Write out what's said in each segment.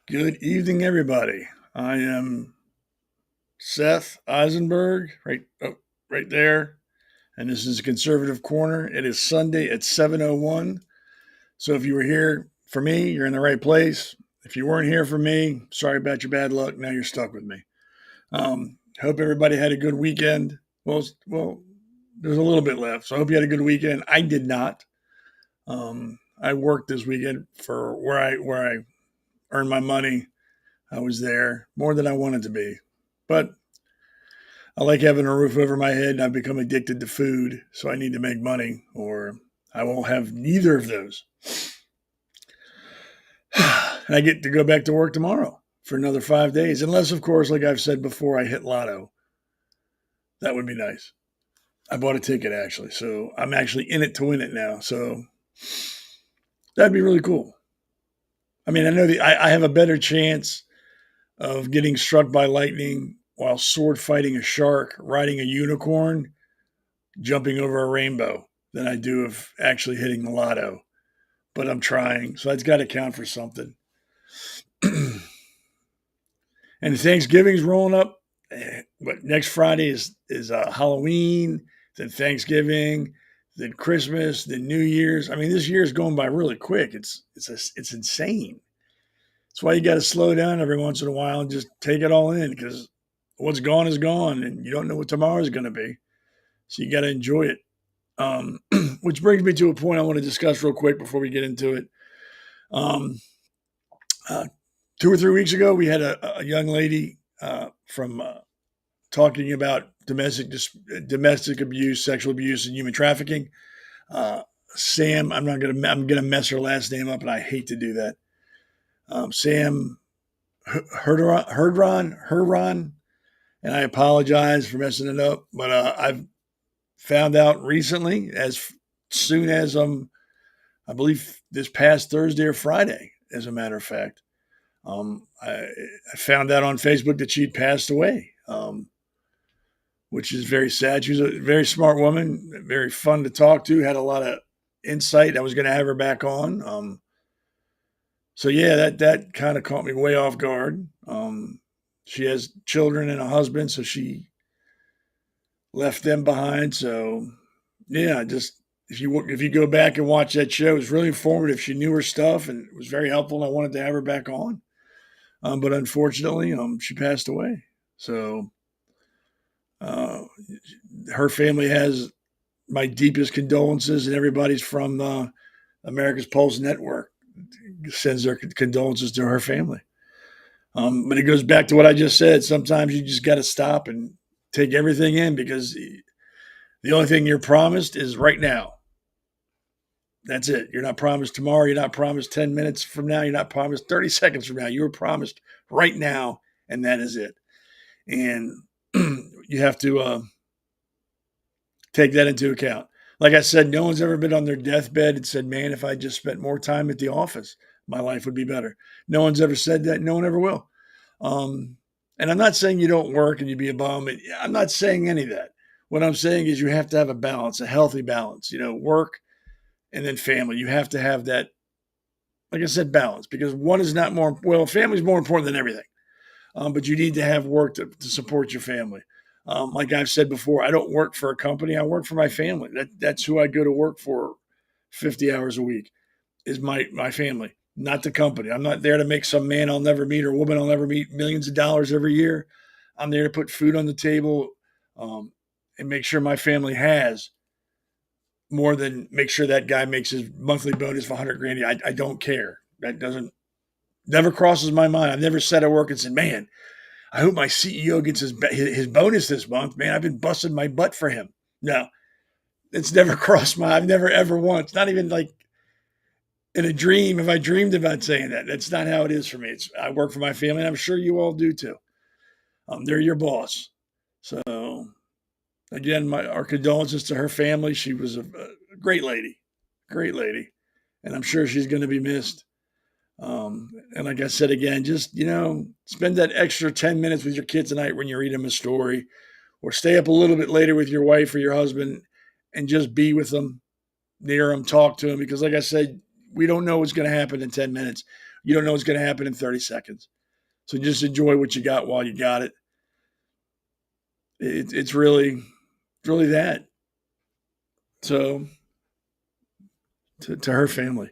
Good evening, everybody. I am Seth Eisenberg, right there, and this is Conservative Corner. It is Sunday at 7:01. So if you were here for me, you're in the right place. If you weren't here for me, sorry about your bad luck. Now you're stuck with me. Hope everybody had a good weekend. Well, there's a little bit left, so I hope you had a good weekend. I did not. I worked this weekend for where I earn my money. I was there more than I wanted to be. But I like having a roof over my head, and I've become addicted to food, so I need to make money, or I won't have neither of those. And I get to go back to work tomorrow for another 5 days, unless, of course, like I've said before, I hit lotto. That would be nice. I bought a ticket, actually, so I'm actually in it to win it now. So that'd be really cool. I mean, I know I have a better chance of getting struck by lightning while sword fighting a shark, riding a unicorn, jumping over a rainbow than I do of actually hitting the lotto. But I'm trying, so that's got to count for something. And Thanksgiving's rolling up. But next Friday is Halloween, then Thanksgiving, then Christmas, then New Year's. I mean, this year is going by really quick. It's insane. That's why you got to slow down every once in a while and just take it all in, because what's gone is gone, and you don't know what tomorrow is going to be. So you got to enjoy it. Which brings me to a point I want to discuss real quick before we get into it. Um, 2 or 3 weeks ago, we had a young lady from talking about domestic abuse, sexual abuse, and human trafficking. Sam, I'm gonna mess her last name up, and I hate to do that. Sam Herdron, and I apologize for messing it up, but I've found out recently, as soon as I believe this past Thursday or Friday, as a matter of fact, I found out on Facebook that she'd passed away, which is very sad. She was a very smart woman, very fun to talk to, had a lot of insight. I was going to have her back on. So yeah, that kind of caught me way off guard. She has children and a husband, so she left them behind. So yeah, just if you go back and watch that show, it was really informative. She knew her stuff and it was very helpful. And I wanted to have her back on, but unfortunately, she passed away. So uh, her family has my deepest condolences, and everybody's from America's Pulse Network sends their condolences to her family. But it goes back to what I just said. Sometimes you just got to stop and take everything in, because the only thing you're promised is right now. That's it. You're not promised tomorrow. You're not promised 10 minutes from now. You're not promised 30 seconds from now. You were promised right now, and that is it. And you have to take that into account. Like I said, no one's ever been on their deathbed and said, man, if I just spent more time at the office, my life would be better. No one's ever said that. No one ever will. And I'm not saying you don't work and you be a bum. I'm not saying any of that. What I'm saying is you have to have a balance, a healthy balance, work and then family. You have to have that, like I said, balance, because one is not more, well, family is more important than everything. But you need to have work to support your family. Like I've said before, I don't work for a company. I work for my family. That's who I go to work for 50 hours a week, is my family, not the company. I'm not there to make some man I'll never meet or woman I'll never meet millions of dollars every year. I'm there to put food on the table, and make sure my family has more than make sure that guy makes his monthly bonus of 100 grand. I don't care. That doesn't never crosses my mind. I've never sat at work and said, man, I hope my CEO gets his bonus this month. Man, I've been busting my butt for him. No, it's never crossed I've never ever once, not even like in a dream, if I dreamed about saying that. That's not how it is for me. I work for my family, and I'm sure you all do too. They're your boss. So again, our condolences to her family. She was a great lady, and I'm sure she's going to be missed. And like I said again, just spend that extra 10 minutes with your kids tonight when you read them a story, or stay up a little bit later with your wife or your husband and just be with them, near them, talk to them. Because like I said, we don't know what's going to happen in 10 minutes. You don't know what's going to happen in 30 seconds. So just enjoy what you got while you got it. It's really that. So to her family.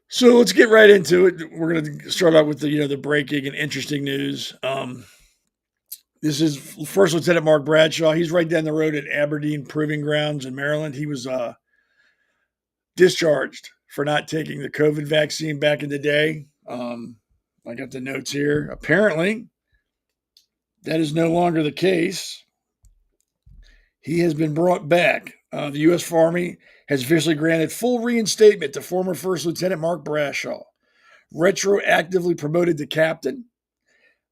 So let's get right into it. We're going to start out with the breaking and interesting news. This is First Lieutenant Mark Bradshaw. He's right down the road at Aberdeen Proving Grounds in Maryland. He was discharged for not taking the COVID vaccine back in the day. I got the notes here. Apparently, that is no longer the case. He has been brought back. The U.S. Army has officially granted full reinstatement to former First Lieutenant Mark Bradshaw, retroactively promoted to captain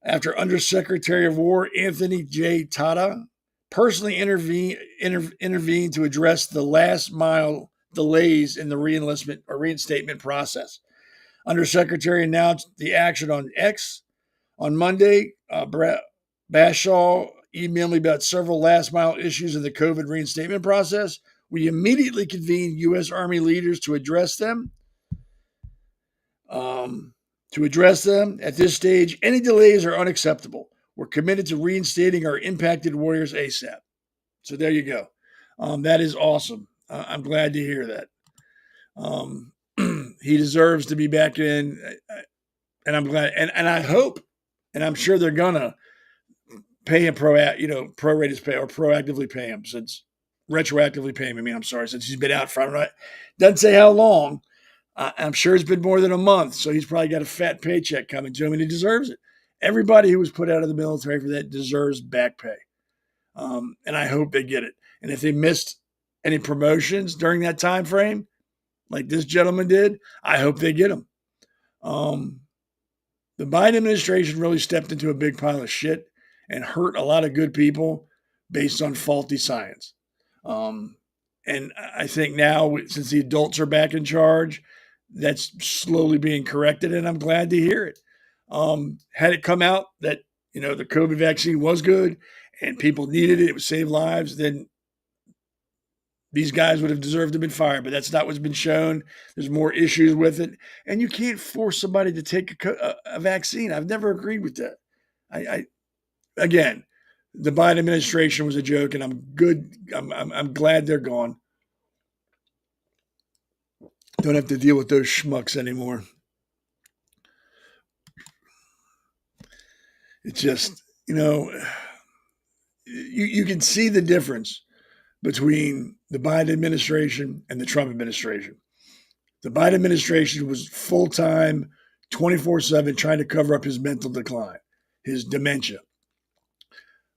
after Undersecretary of War Anthony J. Tata personally intervened to address the last mile delays in the reenlistment or reinstatement process. Undersecretary announced the action on X on Monday. Bradshaw emailed me about several last mile issues in the COVID reinstatement process. We immediately convened U.S. Army leaders to address them. At this stage, any delays are unacceptable. We're committed to reinstating our impacted warriors ASAP. So there you go. That is awesome. I'm glad to hear that. He deserves to be back in, and I'm glad. And I hope, and I'm sure they're gonna pay him prorated pay or proactively pay him since retroactively pay him. Since he's been out front. Right? Doesn't say how long. I'm sure it's been more than a month, so he's probably got a fat paycheck coming to him, and he deserves it. Everybody who was put out of the military for that deserves back pay, and I hope they get it. And if they missed any promotions during that time frame, like this gentleman did, I hope they get them. The Biden administration really stepped into a big pile of shit and hurt a lot of good people based on faulty science. And I think now, since the adults are back in charge, that's slowly being corrected, and I'm glad to hear it. Had it come out that, the COVID vaccine was good and people needed it, it would save lives, then these guys would have deserved to have been fired, but that's not what's been shown. There's more issues with it, and you can't force somebody to take a vaccine. I've never agreed with that. Again, the Biden administration was a joke, and I'm glad they're gone. Don't have to deal with those schmucks anymore. It's just, you can see the difference between the Biden administration and the Trump administration. The Biden administration was full-time, 24/7, trying to cover up his mental decline, his dementia.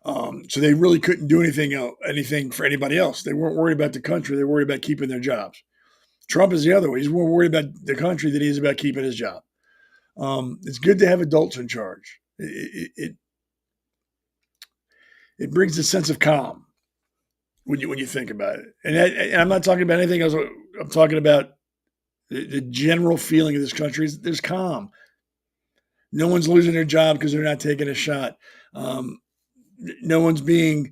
So they really couldn't do anything for anybody else. They weren't worried about the country. They were worried about keeping their jobs. Trump is the other way. He's more worried about the country than he is about keeping his job. It's good to have adults in charge. It brings a sense of calm when you think about it. And I'm not talking about anything else. I'm talking about the general feeling of this country. There's calm. No one's losing their job because they're not taking a shot. No one's being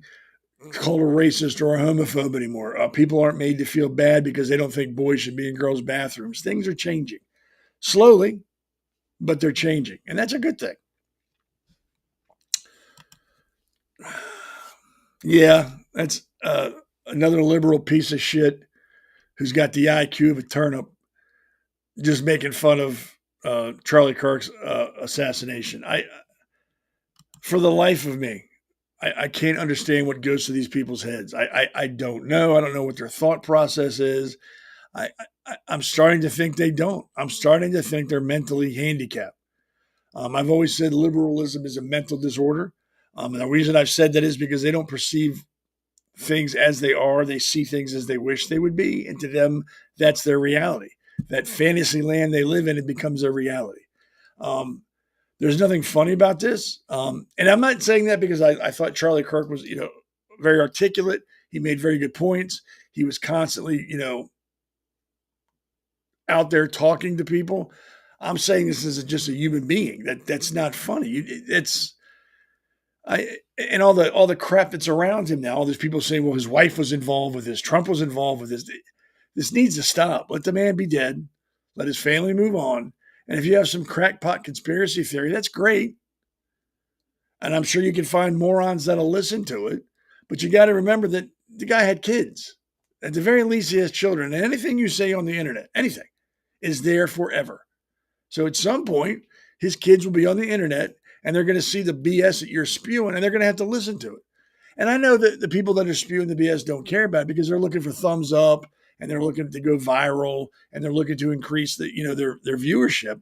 called a racist or a homophobe anymore. People aren't made to feel bad because they don't think boys should be in girls' bathrooms. Things are changing slowly, but they're changing, and that's a good thing. Yeah, that's another liberal piece of shit who's got the IQ of a turnip, just making fun of Charlie Kirk's assassination. For the life of me, I can't understand what goes through these people's heads. I don't know. I don't know what their thought process is. I'm starting to think they don't. I'm starting to think they're mentally handicapped. I've always said liberalism is a mental disorder. And the reason I've said that is because they don't perceive things as they are. They see things as they wish they would be. And to them, that's their reality. That fantasy land they live in, it becomes their reality. There's nothing funny about this. And I'm not saying that because I thought Charlie Kirk was, very articulate. He made very good points. He was constantly, out there talking to people. I'm saying this is just a human being. That's not funny. And all the crap that's around him now. All these people saying, well, his wife was involved with this. Trump was involved with this. This needs to stop. Let the man be dead. let his family move on. And if you have some crackpot conspiracy theory, that's great. And I'm sure you can find morons that'll listen to it. But you got to remember that the guy had kids. At the very least, he has children. And anything you say on the internet, anything, is there forever. So at some point, his kids will be on the internet and they're going to see the BS that you're spewing and they're going to have to listen to it. And I know that the people that are spewing the BS don't care about it because they're looking for thumbs up and they're looking to go viral and they're looking to increase their viewership.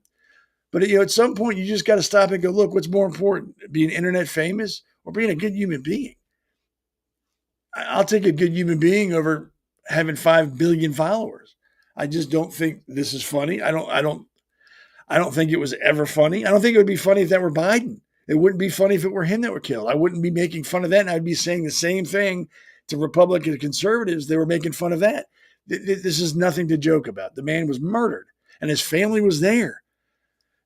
But at some point, you just got to stop and go, look, what's more important, being internet famous or being a good human being? I'll take a good human being over having 5 billion followers. I just don't think this is funny. I don't think it was ever funny. I don't think it would be funny if that were Biden. It wouldn't be funny if it were him that were killed. I wouldn't be making fun of that. And I'd be saying the same thing to Republican conservatives. They were making fun of that. This is nothing to joke about. The man was murdered and his family was there.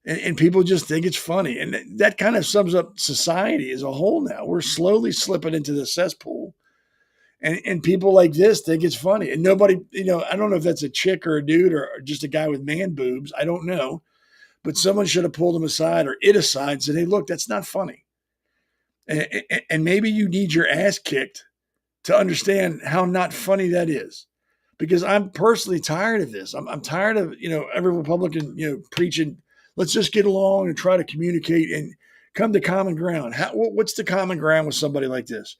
And people just think it's funny. And that kind of sums up society as a whole now. We're slowly slipping into the cesspool. And people like this think it's funny. And nobody, I don't know if that's a chick or a dude or just a guy with man boobs. I don't know. But someone should have pulled him aside or it aside and said, hey, look, that's not funny. And maybe you need your ass kicked to understand how not funny that is. Because I'm personally tired of this. I'm tired of, every Republican, preaching, let's just get along and try to communicate and come to common ground. What's the common ground with somebody like this?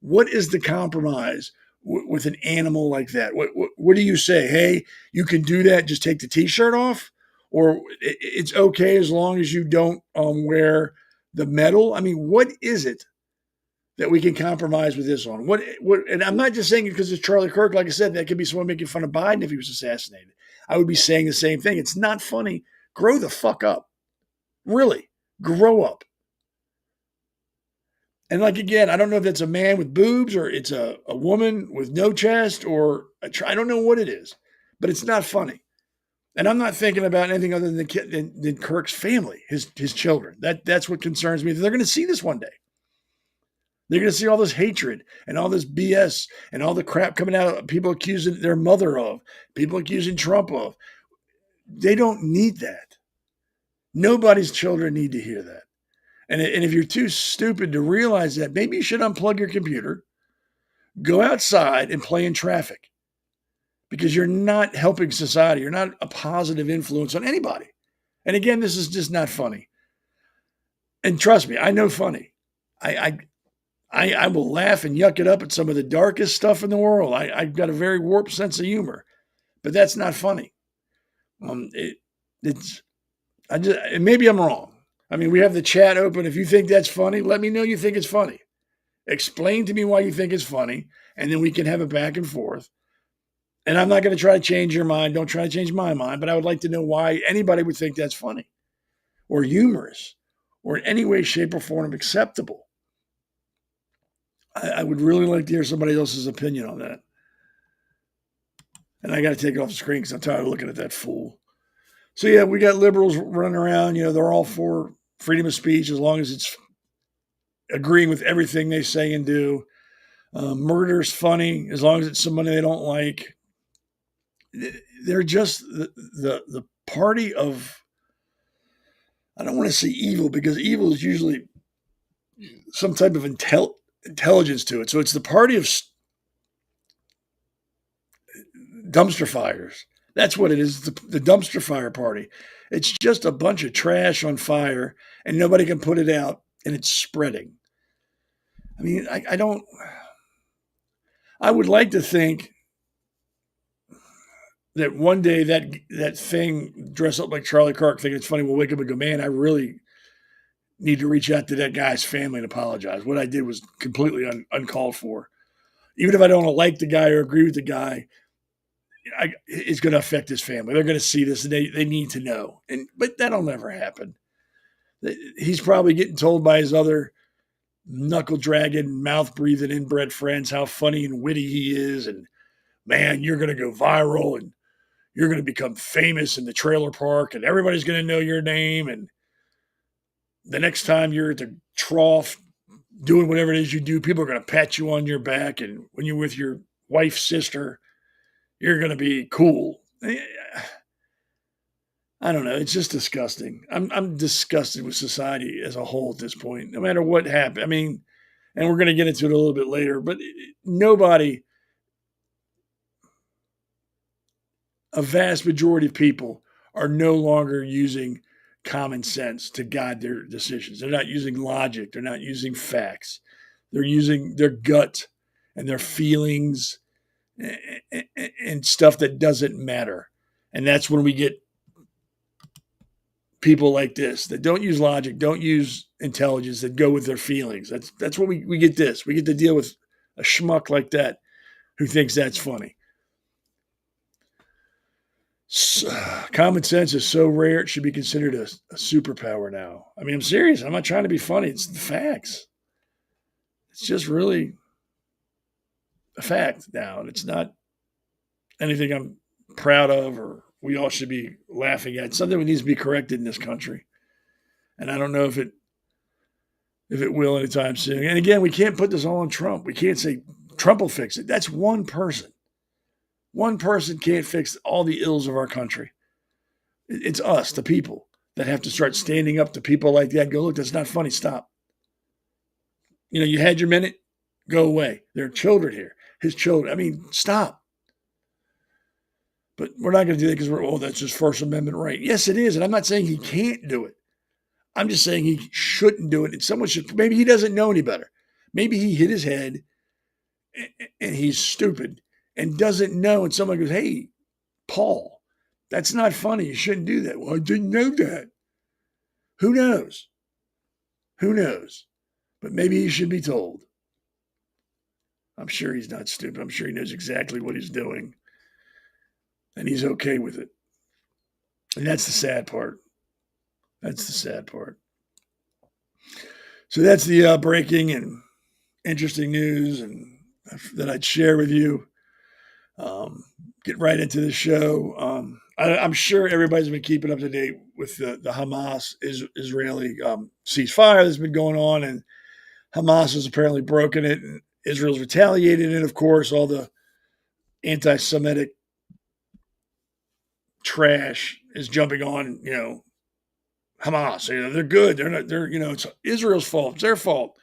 What is the compromise with an animal like that? What do you say? Hey, you can do that. Just take the T-shirt off, or it's okay as long as you don't wear the medal. I mean, what is it that we can compromise with this on? What? And I'm not just saying it because it's Charlie Kirk. Like I said, that could be someone making fun of Biden if he was assassinated. I would be saying the same thing. It's not funny. Grow the fuck up. Really, grow up. And again, I don't know if that's a man with boobs or it's a woman with no chest or I don't know what it is, but it's not funny. And I'm not thinking about anything other than Kirk's family, his children. That's what concerns me. They're going to see this one day. They're going to see all this hatred and all this BS and all the crap coming out of people accusing their mother of, people accusing Trump of. They don't need that. Nobody's children need to hear that. And if you're too stupid to realize that, maybe you should unplug your computer, go outside and play in traffic because you're not helping society. You're not a positive influence on anybody. And again, this is just not funny. And trust me, I know funny. I will laugh and yuck it up at some of the darkest stuff in the world. I've got a very warped sense of humor, but that's not funny. Maybe I'm wrong. I mean, we have the chat open. If you think that's funny, let me know you think it's funny. Explain to me why you think it's funny, and then we can have a back and forth. And I'm not going to try to change your mind. Don't try to change my mind, but I would like to know why anybody would think that's funny or humorous or in any way, shape, or form acceptable. I would really like to hear somebody else's opinion on that. And I got to take it off the screen because I'm tired of looking at that fool. So, yeah, we got liberals running around. They're all for freedom of speech as long as it's agreeing with everything they say and do. Murder's funny as long as it's somebody they don't like. They're just the party of, I don't want to say evil because evil is usually some type of intelligence to it. So it's the party of dumpster fires. That's what it is, the dumpster fire party. It's just a bunch of trash on fire, and nobody can put it out, and it's spreading. I mean, I would like to think that one day that thing, dress up like Charlie Kirk, thinking it's funny, will wake up and go, man, I really need to reach out to that guy's family and apologize. What I did was completely uncalled for. Even if I don't like the guy or agree with the guy, it's going to affect his family. They're going to see this and they need to know. But that'll never happen. He's probably getting told by his other knuckle dragging, mouth breathing, inbred friends how funny and witty he is. And man, you're going to go viral and you're going to become famous in the trailer park and everybody's going to know your name. And the next time you're at the trough doing whatever it is you do, people are going to pat you on your back. And when you're with your wife's sister, you're going to be cool. I don't know. It's just disgusting. I'm disgusted with society as a whole at this point, no matter what happened. I mean, and we're going to get into it a little bit later, but nobody, a vast majority of people are no longer using common sense to guide their decisions. They're not using logic. They're not using facts. They're using their gut and their feelings and stuff that doesn't matter. And that's when we get people like this that don't use logic, don't use intelligence, that go with their feelings. That's when we get this. We get to deal with a schmuck like that who thinks that's funny. Common sense is so rare, it should be considered a superpower now. I mean, I'm serious. I'm not trying to be funny. It's the facts. It's just really a fact now. And it's not anything I'm proud of or we all should be laughing at. It's something that needs to be corrected in this country. And I don't know if it will anytime soon. And again, we can't put this all on Trump. We can't say Trump will fix it. That's one person. One person can't fix all the ills of our country. It's us, the people, that have to start standing up to people like that and go, look, that's not funny. Stop. You had your minute. Go away. There are children here. His children. I mean, stop. But we're not going to do that because that's his First Amendment right. Yes, it is. And I'm not saying he can't do it. I'm just saying he shouldn't do it. And someone should, maybe he doesn't know any better. Maybe he hit his head and he's stupid and doesn't know. And someone goes, hey, Paul, that's not funny. You shouldn't do that. Well, I didn't know that. Who knows? Who knows? But maybe he should be told. I'm sure he's not stupid. I'm sure he knows exactly what he's doing. And he's okay with it. And that's the sad part. That's the sad part. So that's the breaking and interesting news and that I'd share with you. Get right into the show. I'm sure everybody's been keeping up to date with the Hamas Israeli ceasefire that's been going on, and Hamas has apparently broken it, and Israel's retaliated, and of course, all the anti-Semitic trash is jumping on, Hamas. They're good. They're not. It's Israel's fault. It's their fault,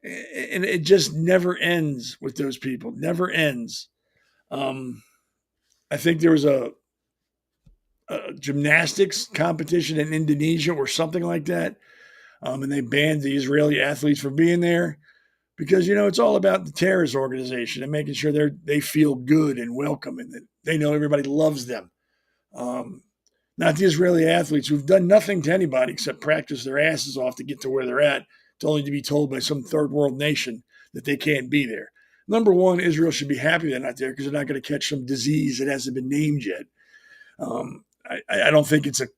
and it just never ends with those people. Never ends. I think there was a gymnastics competition in Indonesia or something like that. And they banned the Israeli athletes from being there because, it's all about the terrorist organization and making sure they feel good and welcome and that they know everybody loves them. Not the Israeli athletes who've done nothing to anybody except practice their asses off to get to where they're at, to only to be told by some third world nation that they can't be there. Number one, Israel should be happy they're not there because they're not going to catch some disease that hasn't been named yet. I don't think it's a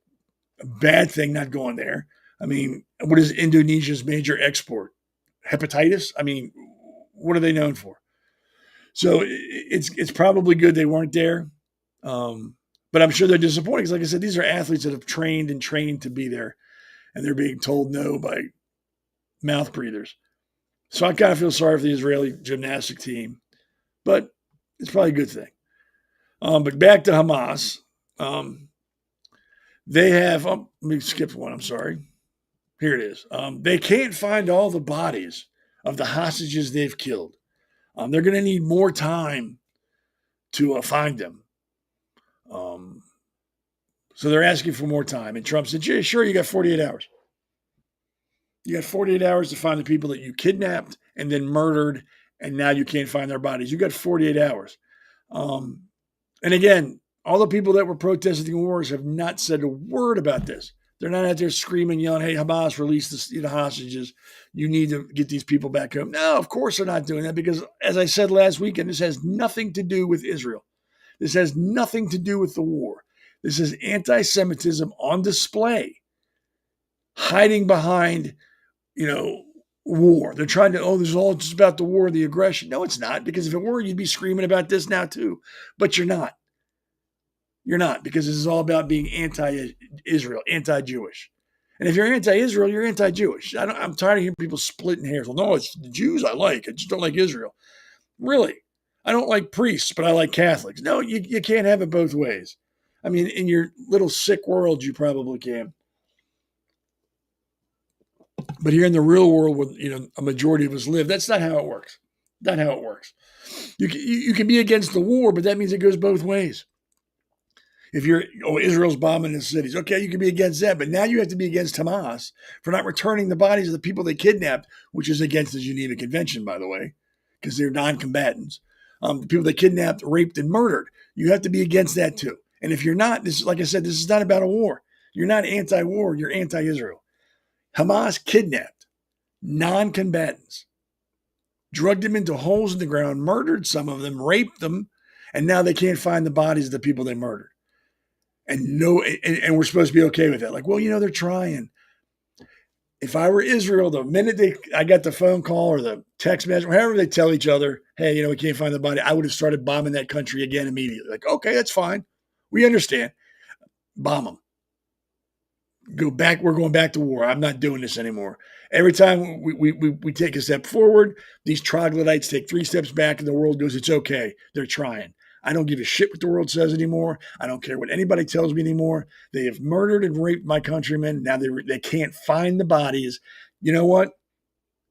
bad thing not going there. I mean, what is Indonesia's major export? Hepatitis? I mean, what are they known for? So it's probably good they weren't there. But I'm sure they're disappointed because, like I said, these are athletes that have trained to be there, and they're being told no by mouth breathers. So I kind of feel sorry for the Israeli gymnastic team, but it's probably a good thing. But back to Hamas. They have, let me skip one, I'm sorry. Here it is. They can't find all the bodies of the hostages they've killed. They're going to need more time to find them. So they're asking for more time. And Trump said, yeah, sure, you got 48 hours. You got 48 hours to find the people that you kidnapped and then murdered, and now you can't find their bodies. You got 48 hours. And again, all the people that were protesting wars have not said a word about this. They're not out there screaming, yelling, hey, Hamas, release the hostages. You need to get these people back home. No, of course they're not doing that because, as I said last weekend, this has nothing to do with Israel. This has nothing to do with the war. This is anti-Semitism on display, hiding behind, war. They're trying to, this is all just about the war, the aggression. No, it's not, because if it were, you'd be screaming about this now too. But you're not. You're not, because this is all about being anti-Israel, anti-Jewish. And if you're anti-Israel, you're anti-Jewish. I'm tired of hearing people splitting hairs. Well, no, it's the Jews I like. I just don't like Israel. Really? I don't like priests, but I like Catholics. No, you can't have it both ways. I mean, in your little sick world, you probably can. But here in the real world, where a majority of us live, that's not how it works. Not how it works. You can be against the war, but that means it goes both ways. If Israel's bombing the cities, okay, you can be against that, but now you have to be against Hamas for not returning the bodies of the people they kidnapped, which is against the Geneva Convention, by the way, because they're non-combatants. The people they kidnapped, raped, and murdered. You have to be against that too. And if you're not, this is, like I said, this is not about a war. You're not anti-war. You're anti-Israel. Hamas kidnapped non-combatants, drugged them into holes in the ground, murdered some of them, raped them, and now they can't find the bodies of the people they murdered. And we're supposed to be okay with that. Like, well, they're trying. If I were Israel, the minute I got the phone call or the text message, however they tell each other, hey, we can't find the body, I would have started bombing that country again immediately. Like, okay, that's fine. We understand. Bomb them. Go back. We're going back to war. I'm not doing this anymore. Every time we take a step forward, these troglodytes take 3 steps back and the world goes, it's okay. They're trying. I don't give a shit what the world says anymore. I don't care what anybody tells me anymore. They have murdered and raped my countrymen. Now they can't find the bodies. You know what?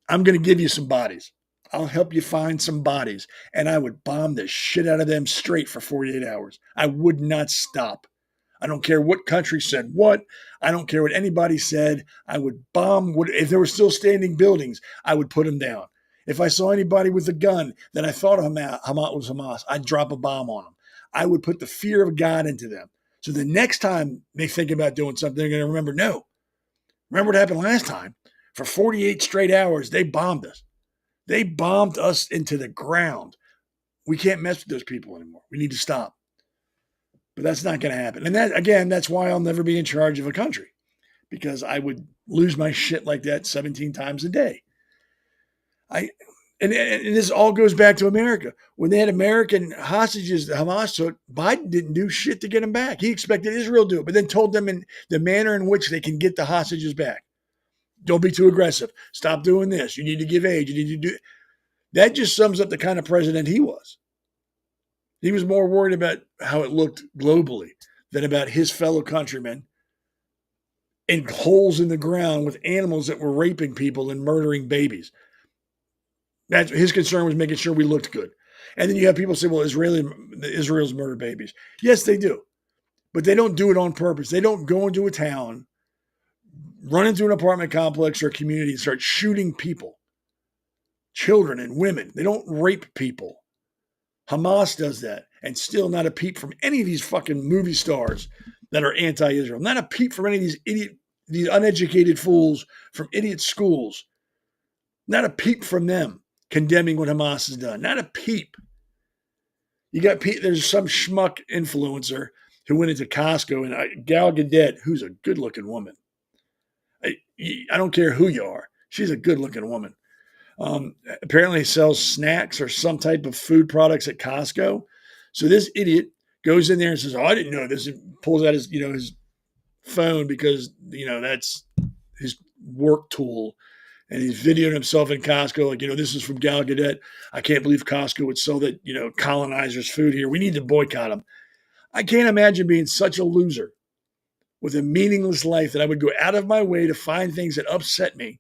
I'm going to give you some bodies. I'll help you find some bodies. And I would bomb the shit out of them straight for 48 hours. I would not stop. I don't care what country said what. I don't care what anybody said. I would bomb. If there were still standing buildings, I would put them down. If I saw anybody with a gun that I thought Hamas was Hamas, I'd drop a bomb on them. I would put the fear of God into them. So the next time they think about doing something, they're going to remember, no. Remember what happened last time? For 48 straight hours, they bombed us. They bombed us into the ground. We can't mess with those people anymore. We need to stop. But that's not going to happen. And that's why I'll never be in charge of a country, because I would lose my shit like that 17 times a day. And this all goes back to America. When they had American hostages that Hamas took, Biden didn't do shit to get them back. He expected Israel to do it, but then told them in the manner in which they can get the hostages back. Don't be too aggressive. Stop doing this. You need to give aid. You need to do. That just sums up the kind of president he was. He was more worried about how it looked globally than about his fellow countrymen in holes in the ground with animals that were raping people and murdering babies. That's his concern, was making sure we looked good. And then you have people say, well, Israel's murder babies. Yes, they do. But they don't do it on purpose. They don't go into a town, run into an apartment complex or a community and start shooting people, children and women. They don't rape people. Hamas does that. And still not a peep from any of these fucking movie stars that are anti-Israel. Not a peep from any of these uneducated fools from idiot schools. Not a peep from them condemning what Hamas has done. Not a peep. There's some schmuck influencer who went into Costco, and Gal Gadot, who's a good-looking woman. I don't care who you are. She's a good-looking woman. Apparently sells snacks or some type of food products at Costco. So this idiot goes in there and says, oh, I didn't know this. And pulls out his phone because, that's his work tool. And he's videoing himself in Costco like, this is from Gal Gadot. I can't believe Costco would sell that, colonizers food here. We need to boycott them. I can't imagine being such a loser with a meaningless life that I would go out of my way to find things that upset me,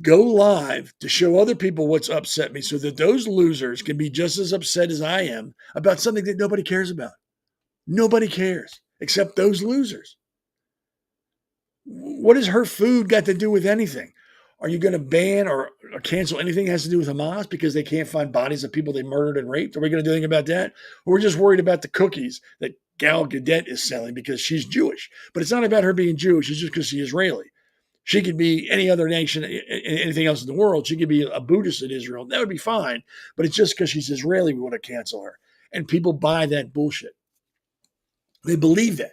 go live to show other people what's upset me so that those losers can be just as upset as I am about something that nobody cares about. Nobody cares except those losers. What has her food got to do with anything? Are you going to ban or cancel anything that has to do with Hamas because they can't find bodies of people they murdered and raped? Are we going to do anything about that? Or we're just worried about the cookies that Gal Gadot is selling because she's Jewish. But it's not about her being Jewish. It's just because she's Israeli. She could be any other nation, anything else in the world. She could be a Buddhist in Israel. That would be fine. But it's just because she's Israeli we want to cancel her. And people buy that bullshit. They believe that.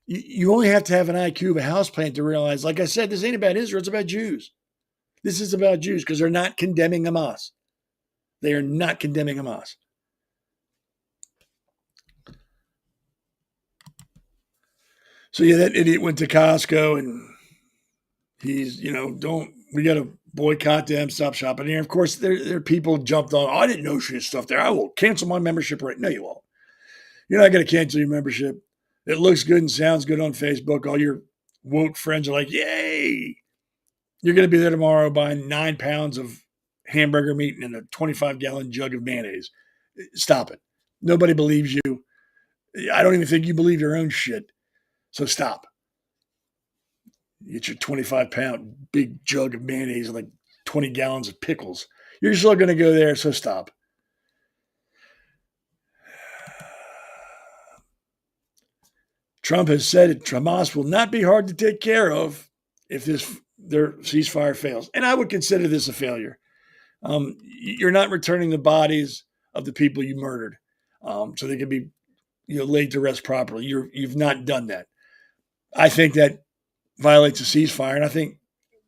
You only have to have an IQ of a houseplant to realize, like I said, this ain't about Israel. It's about Jews. This is about Jews because they're not condemning Hamas. They are not condemning Hamas. So yeah, that idiot went to Costco and he's, we got to boycott them, stop shopping here. Of course, there are people jumped on, I didn't know she had stuff there. I will cancel my membership right now. No, you won't. You're not going to cancel your membership. It looks good and sounds good on Facebook. All your woke friends are like, yay. You're going to be there tomorrow buying 9 pounds of hamburger meat and a 25-gallon jug of mayonnaise. Stop it. Nobody believes you. I don't even think you believe your own shit. So stop. You get your 25-pound big jug of mayonnaise and like 20 gallons of pickles. You're still going to go there, so stop. Trump has said that Hamas will not be hard to take care of if their ceasefire fails. And I would consider this a failure. You're not returning the bodies of the people you murdered so they can be laid to rest properly. You've not done that. I think that violates a ceasefire, and I think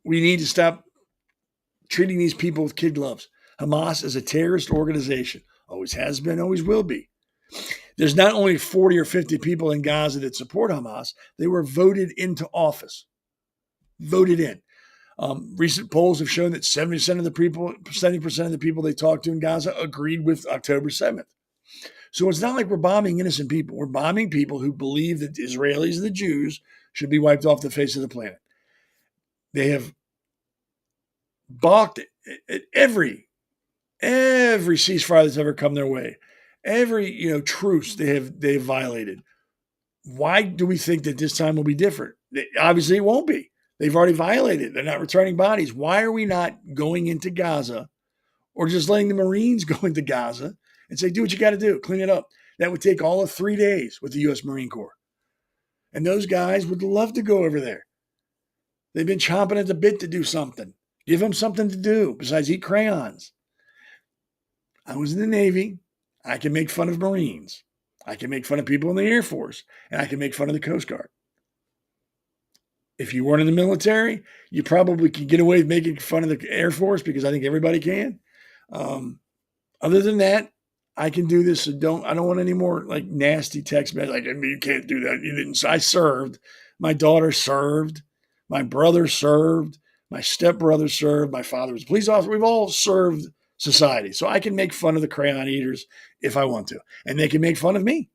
we need to stop treating these people with kid gloves. Hamas is a terrorist organization. Always has been, always will be. There's not only 40 or 50 people in Gaza that support Hamas. They were voted into office. Voted in. Recent polls have shown that 70% of the people they talked to in Gaza agreed with October 7th. So it's not like we're bombing innocent people. We're bombing people who believe that the Israelis and the Jews should be wiped off the face of the planet. They have balked at every ceasefire that's ever come their way. Every truce they have violated. Why do we think that this time will be different? Obviously, it won't be. They've already violated. They're not returning bodies. Why are we not going into Gaza or just letting the Marines go into Gaza and say, do what you got to do, clean it up? That would take all of 3 days with the U.S. Marine Corps. And those guys would love to go over there. They've been chomping at the bit to do something. Give them something to do besides eat crayons. I was in the Navy. I can make fun of Marines. I can make fun of people in the Air Force. And I can make fun of the Coast Guard. If you weren't in the military, you probably could get away with making fun of the Air Force because I think everybody can. Other than that, I can do this. So I don't want any more like nasty text messages. Like, you can't do that. You didn't. I served. My daughter served. My brother served. My stepbrother served. My father was a police officer. We've all served society. So I can make fun of the crayon eaters if I want to. And they can make fun of me.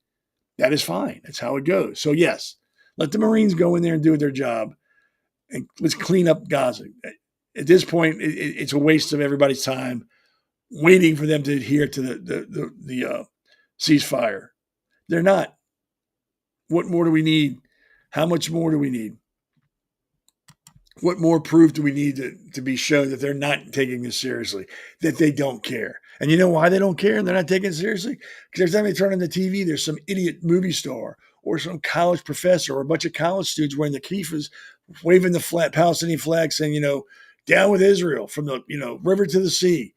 That is fine. That's how it goes. So yes, let the Marines go in there and do their job. And let's clean up Gaza. At this point, it's a waste of everybody's time waiting for them to adhere to the ceasefire. They're not. What more do we need? How much more do we need? What more proof do we need to be shown that they're not taking this seriously, that they don't care? And you know why they don't care and they're not taking it seriously? Because every time they turn on the TV, there's some idiot movie star or some college professor or a bunch of college students wearing the kippahs, waving the Palestinian flag, saying, down with Israel from the, river to the sea.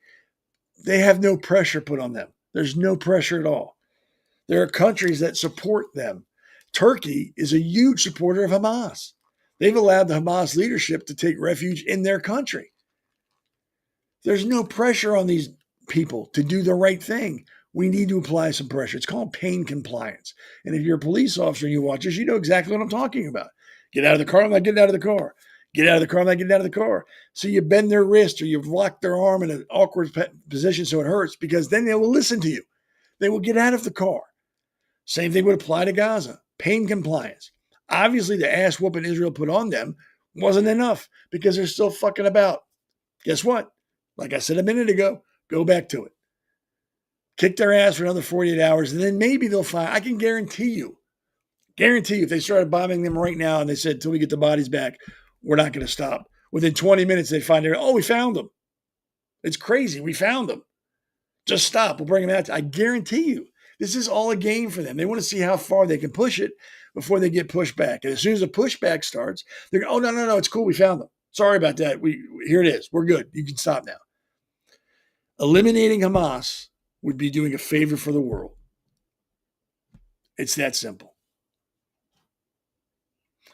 They have no pressure put on them. There's no pressure at all. There are countries that support them. Turkey is a huge supporter of Hamas. They've allowed the Hamas leadership to take refuge in their country. There's no pressure on these people to do the right thing. We need to apply some pressure. It's called pain compliance. And if you're a police officer and you watch this, you know exactly what I'm talking about. Get out of the car, I'm not getting out of the car. Get out of the car, I'm not getting out of the car. So you bend their wrist or you lock their arm in an awkward position so it hurts, because then they will listen to you. They will get out of the car. Same thing would apply to Gaza. Pain compliance. Obviously, the ass whooping Israel put on them wasn't enough because they're still fucking about. Guess what? Like I said a minute ago, go back to it. Kick their ass for another 48 hours, and then maybe they'll find. I can guarantee you, if they started bombing them right now and they said, until we get the bodies back, we're not going to stop. Within 20 minutes, they find out, we found them. It's crazy. We found them. Just stop. We'll bring them out. I guarantee you, this is all a game for them. They want to see how far they can push it before they get pushed back. And as soon as the pushback starts, they're going, no, it's cool. We found them. Sorry about that. Here it is. We're good. You can stop now. Eliminating Hamas would be doing a favor for the world. It's that simple.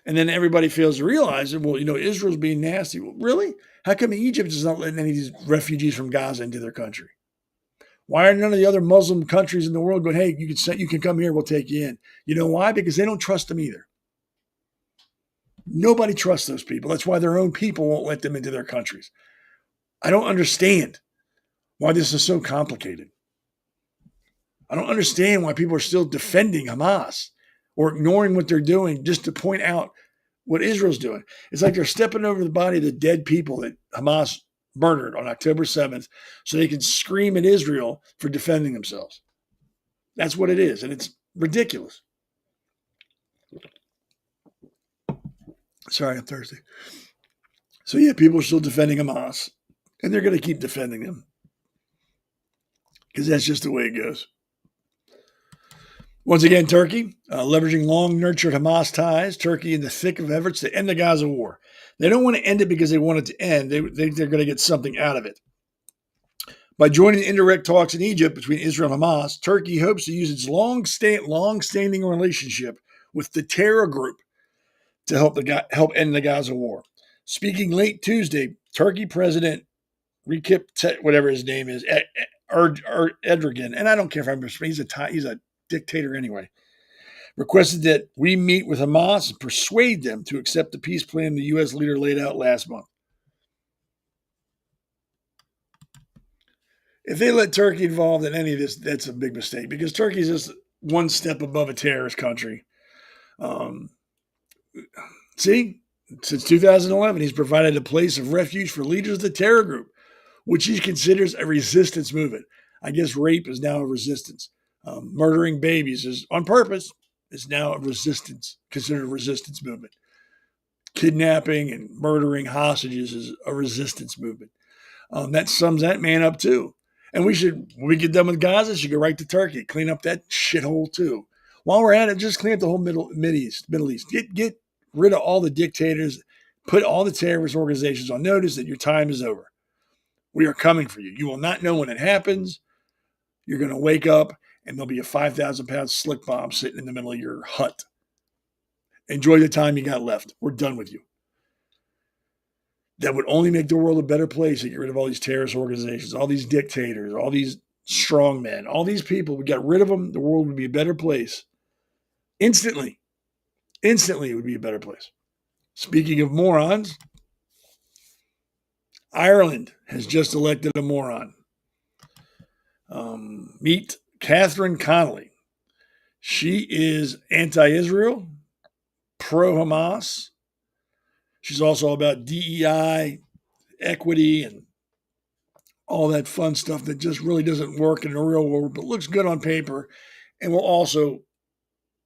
And then everybody fails to realize that, Israel's being nasty. Well, really? How come Egypt is not letting any of these refugees from Gaza into their country? Why are none of the other Muslim countries in the world going, hey, you can come here, we'll take you in? You know why? Because they don't trust them either. Nobody trusts those people. That's why their own people won't let them into their countries. I don't understand why this is so complicated. I don't understand why people are still defending Hamas or ignoring what they're doing just to point out what Israel's doing. It's like they're stepping over the body of the dead people that Hamas murdered on October 7th so they can scream at Israel for defending themselves. That's what it is, and it's ridiculous. Sorry, I'm thirsty. So yeah, people are still defending Hamas, and they're going to keep defending them because that's just the way it goes. Once again, Turkey, leveraging long-nurtured Hamas ties, Turkey in the thick of efforts to end the Gaza war. They don't want to end it because they want it to end. They think they're going to get something out of it. By joining indirect talks in Egypt between Israel and Hamas, Turkey hopes to use its long-standing relationship with the terror group to help end the Gaza war. Speaking late Tuesday, Turkey President Recep, whatever his name is, Erdogan, and I don't care if I'm he's a dictator anyway, requested that we meet with Hamas and persuade them to accept the peace plan the U.S. leader laid out last month. If they let Turkey involved in any of this, that's a big mistake because Turkey is just one step above a terrorist country. See, since 2011, he's provided a place of refuge for leaders of the terror group, which he considers a resistance movement. I guess rape is now a resistance. Murdering babies is on purpose is now considered a resistance movement. Kidnapping and murdering hostages is a resistance movement. That sums that man up too. And when we get done with Gaza, should go right to Turkey, clean up that shithole too. While we're at it, just clean up the whole Middle East. Get rid of all the dictators, put all the terrorist organizations on notice that your time is over. We are coming for you. You will not know when it happens. You're going to wake up and there'll be a 5,000-pound slick bomb sitting in the middle of your hut. Enjoy the time you got left. We're done with you. That would only make the world a better place to get rid of all these terrorist organizations, all these dictators, all these strongmen, all these people. We got rid of them, the world would be a better place. Instantly, it would be a better place. Speaking of morons, Ireland has just elected a moron. Meet Catherine Connolly. She is anti-Israel, pro-Hamas. She's also about DEI, equity, and all that fun stuff that just really doesn't work in the real world, but looks good on paper, and will also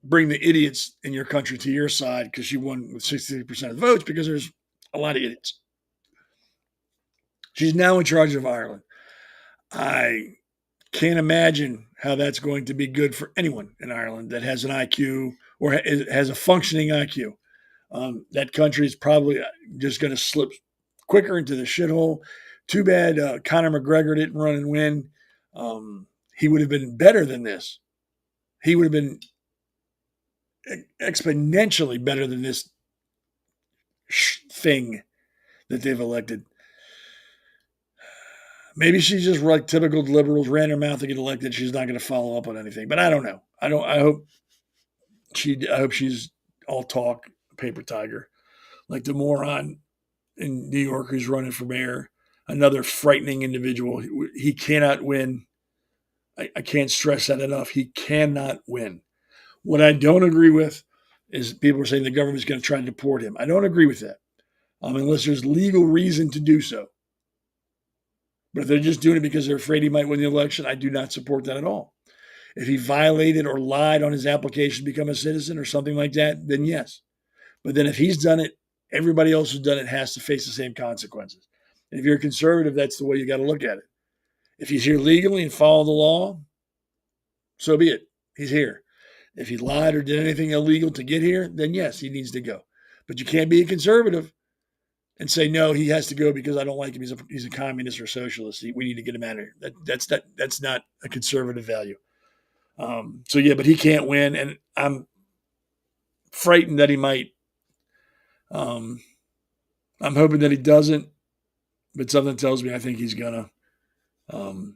bring the idiots in your country to your side because she won with 63% of the votes because there's a lot of idiots. She's now in charge of Ireland. I can't imagine how that's going to be good for anyone in Ireland that has an IQ or has a functioning IQ. That country is probably just going to slip quicker into the shithole. Too bad Conor McGregor didn't run and win. He would have been better than this. He would have been exponentially better than this thing that they've elected. Maybe she's just like typical liberals, ran her mouth to get elected. She's not going to follow up on anything. But I don't know. I hope she's all talk, paper tiger, like the moron in New York who's running for mayor. Another frightening individual. He cannot win. I can't stress that enough. He cannot win. What I don't agree with is people are saying the government's going to try to deport him. I don't agree with that, unless there's legal reason to do so. But if they're just doing it because they're afraid he might win the election, I do not support that at all. If he violated or lied on his application to become a citizen or something like that, then yes. But then if he's done it, everybody else who's done it has to face the same consequences. And if you're a conservative, that's the way you got to look at it. If he's here legally and follow the law, so be it. He's here. If he lied or did anything illegal to get here, then yes, he needs to go. But you can't be a conservative and say, no, he has to go because I don't like him. He's a communist or socialist. We need to get him out of here. That's not a conservative value. So yeah, but he can't win, and I'm frightened that he might. I'm hoping that he doesn't, but something tells me I think he's gonna. So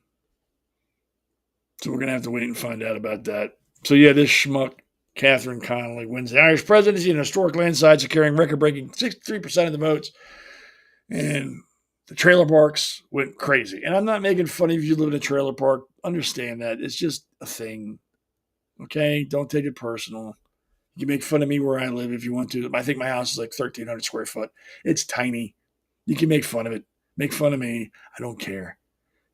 we're gonna have to wait and find out about that. So yeah, this schmuck Catherine Connolly wins the Irish presidency in a historic landslide, securing record-breaking 63% of the votes. And The trailer parks went crazy. And I'm not making fun of you live in a trailer park. Understand that. It's just a thing. Okay? Don't take it personal. You can make fun of me where I live if you want to. I think my house is like 1,300 square foot. It's tiny. You can make fun of it. Make fun of me. I don't care.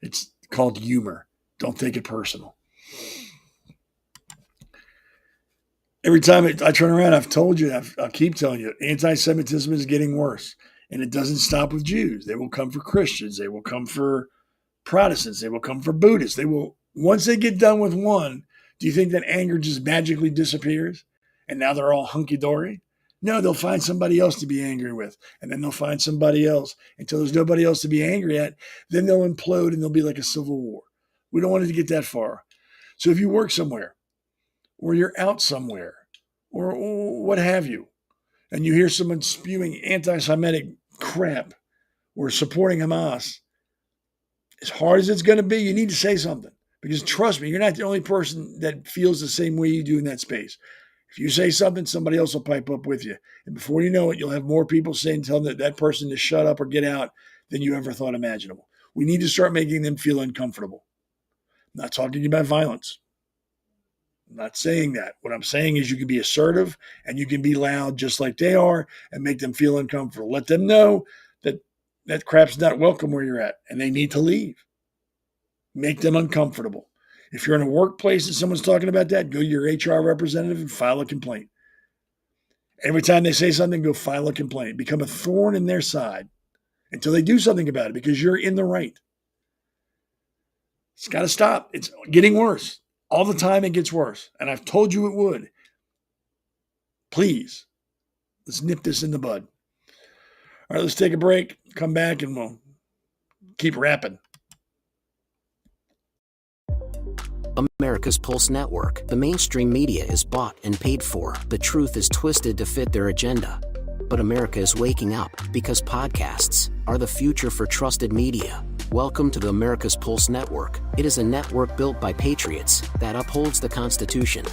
It's called humor. Don't take it personal. Every time I turn around, I've told you, I'll keep telling you, anti-Semitism is getting worse. And it doesn't stop with Jews. They will come for Christians. They will come for Protestants. They will come for Buddhists. They will, once they get done with one, do you think that anger just magically disappears? And now they're all hunky-dory? No, they'll find somebody else to be angry with. And then they'll find somebody else until there's nobody else to be angry at. Then they'll implode and there'll be like a civil war. We don't want it to get that far. So if you work somewhere or you're out somewhere or what have you, and you hear someone spewing anti-Semitic crap or supporting Hamas, as hard as it's going to be, you need to say something. Because trust me, you're not the only person that feels the same way you do in that space. If you say something, somebody else will pipe up with you. And before you know it, you'll have more people telling that person to shut up or get out than you ever thought imaginable. We need to start making them feel uncomfortable. I'm not talking about violence. I'm not saying that. What I'm saying is you can be assertive and you can be loud just like they are and make them feel uncomfortable. Let them know that that crap's not welcome where you're at and they need to leave. Make them uncomfortable. If you're in a workplace and someone's talking about that, go to your HR representative and file a complaint. Every time they say something, go file a complaint. Become a thorn in their side until they do something about it because you're in the right. It's got to stop. It's getting worse. All the time it gets worse. And I've told you it would. Please, let's nip this in the bud. All right, let's take a break, come back, and we'll keep rapping. America's Pulse Network. The mainstream media is bought and paid for. The truth is twisted to fit their agenda. But America is waking up because podcasts are the future for trusted media. Welcome to the America's Pulse Network. It is a network built by patriots that upholds the Constitution.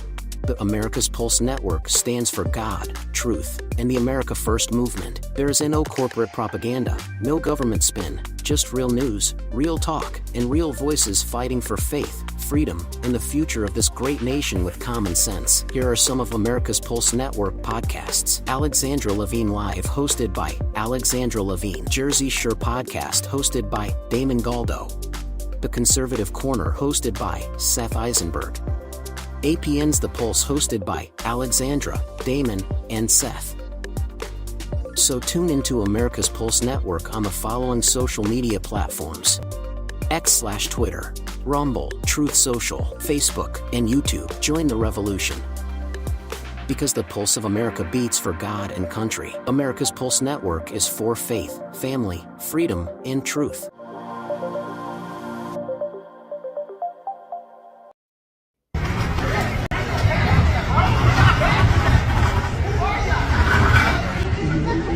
The America's Pulse Network stands for God, truth, and the America First movement. There is no corporate propaganda, no government spin, just real news, real talk, and real voices fighting for faith, freedom, and the future of this great nation with common sense. Here are some of America's Pulse Network podcasts. Alexandra Levine Live, hosted by Alexandra Levine. Jersey Shore Podcast, hosted by Damon Galdo. The Conservative Corner, hosted by Seth Eisenberg. APN's The Pulse, hosted by Alexandra, Damon, and Seth. So tune into America's Pulse Network on the following social media platforms: X/Twitter, Rumble, Truth Social, Facebook, and YouTube. Join the revolution. Because the pulse of America beats for God and country. America's Pulse Network is for faith, family, freedom, and truth.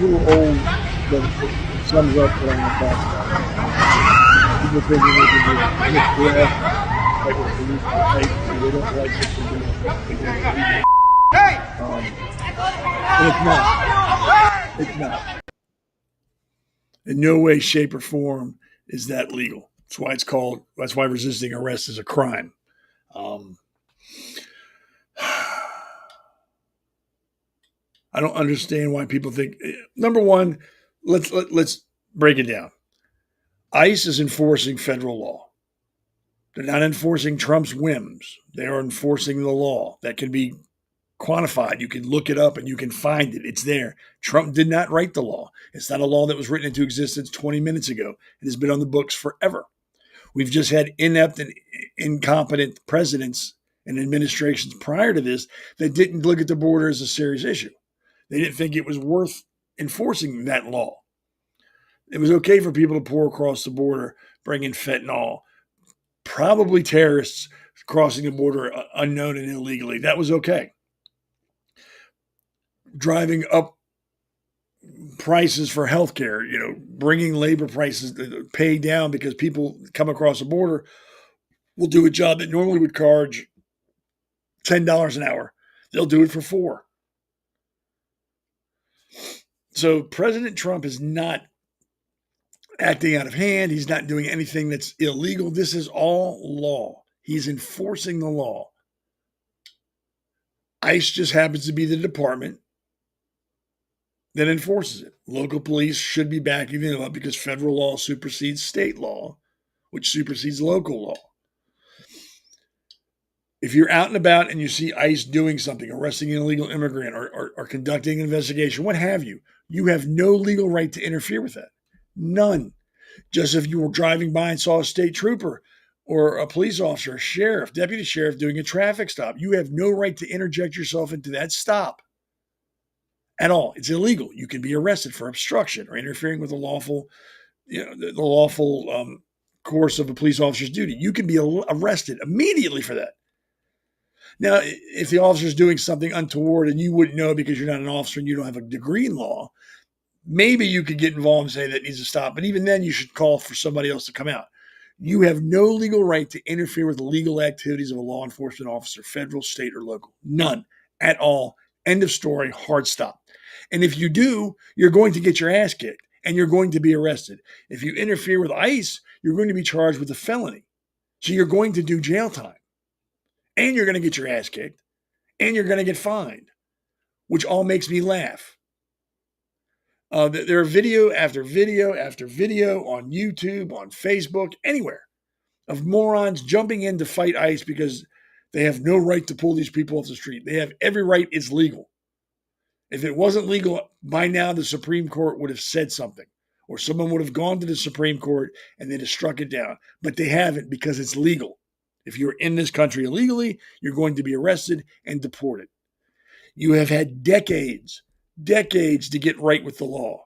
Old, but it sums up what I'm going to talk about. People think they can just breath, like a police fight, and they don't like what they're doing. And it's not. It's not. In no way, shape, or form is that legal. That's why resisting arrest is a crime. I don't understand why people think. Number one, let's break it down. ICE is enforcing federal law. They're not enforcing Trump's whims. They are enforcing the law that can be quantified. You can look it up and you can find it. It's there. Trump did not write the law. It's not a law that was written into existence 20 minutes ago. It has been on the books forever. We've just had inept and incompetent presidents and administrations prior to this that didn't look at the border as a serious issue. They didn't think it was worth enforcing that law. It was okay for people to pour across the border, bring in fentanyl, probably terrorists crossing the border unknown and illegally. That was okay. Driving up prices for healthcare, bringing labor prices pay down because people come across the border will do a job that normally would charge $10 an hour. They'll do it for $4. So President Trump has not acting out of hand. He's not doing anything that's illegal. This is all law. He's enforcing the law. ICE just happens to be the department that enforces it. Local police should be backing them up because federal law supersedes state law, which supersedes local law. If you're out and about and you see ICE doing something, arresting an illegal immigrant or conducting an investigation, what have you, you have no legal right to interfere with that. None. Just if you were driving by and saw a state trooper or a police officer, a sheriff, deputy sheriff doing a traffic stop, you have no right to interject yourself into that stop at all. It's illegal. You can be arrested for obstruction or interfering with the lawful course of a police officer's duty. You can be arrested immediately for that. Now, if the officer is doing something untoward and you wouldn't know because you're not an officer and you don't have a degree in law, maybe you could get involved and say that needs to stop. But even then, you should call for somebody else to come out. You have no legal right to interfere with the legal activities of a law enforcement officer, federal, state, or local. None at all. End of story. Hard stop. And if you do, you're going to get your ass kicked and you're going to be arrested. If you interfere with ICE, you're going to be charged with a felony. So you're going to do jail time. And you're going to get your ass kicked, and you're going to get fined, which all makes me laugh. There are video after video after video on YouTube, on Facebook, anywhere, of morons jumping in to fight ICE because they have no right to pull these people off the street. They have every right. It's legal. If it wasn't legal, by now the Supreme Court would have said something, or someone would have gone to the Supreme Court and they'd have struck it down. But they haven't because it's legal. If you're in this country illegally, you're going to be arrested and deported. You have had decades to get right with the law,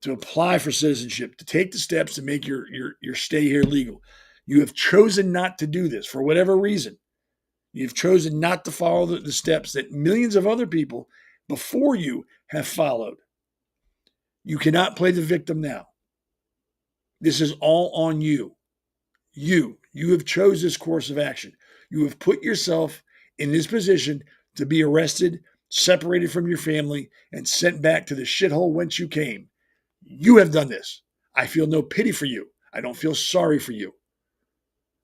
to apply for citizenship, to take the steps to make your stay here legal. You have chosen not to do this for whatever reason. You've chosen not to follow the steps that millions of other people before you have followed. You cannot play the victim now. This is all on you. You have chose this course of action. You have put yourself in this position to be arrested, separated from your family, and sent back to the shithole whence you came. You have done this. I feel no pity for you. I don't feel sorry for you.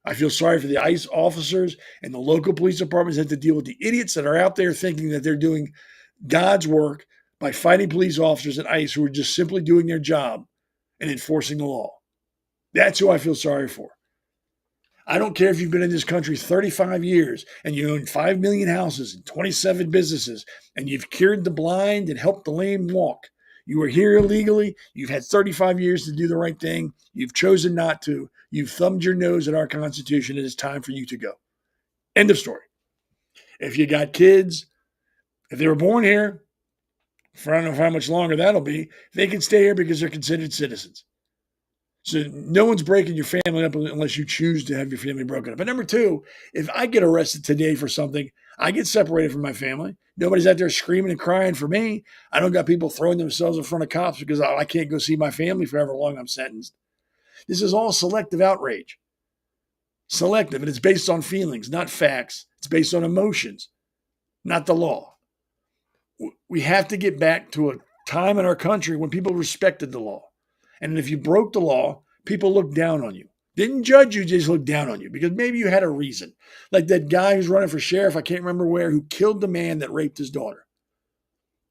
I feel sorry for the ICE officers and the local police departments that have to deal with the idiots that are out there thinking that they're doing God's work by fighting police officers at ICE who are just simply doing their job and enforcing the law. That's who I feel sorry for. I don't care if you've been in this country 35 years and you own 5 million houses and 27 businesses and you've cured the blind and helped the lame walk. You are here illegally. You've had 35 years to do the right thing. You've chosen not to. You've thumbed your nose at our Constitution. It is time for you to go. End of story. If you got kids, if they were born here, for I don't know how much longer that'll be, they can stay here because they're considered citizens. So no one's breaking your family up unless you choose to have your family broken up. But number two, if I get arrested today for something, I get separated from my family. Nobody's out there screaming and crying for me. I don't got people throwing themselves in front of cops because I can't go see my family for however long I'm sentenced. This is all selective outrage. Selective, and it's based on feelings, not facts. It's based on emotions, not the law. We have to get back to a time in our country when people respected the law. And if you broke the law, people looked down on you. Didn't judge you, just looked down on you because maybe you had a reason. Like that guy who's running for sheriff, I can't remember where, who killed the man that raped his daughter.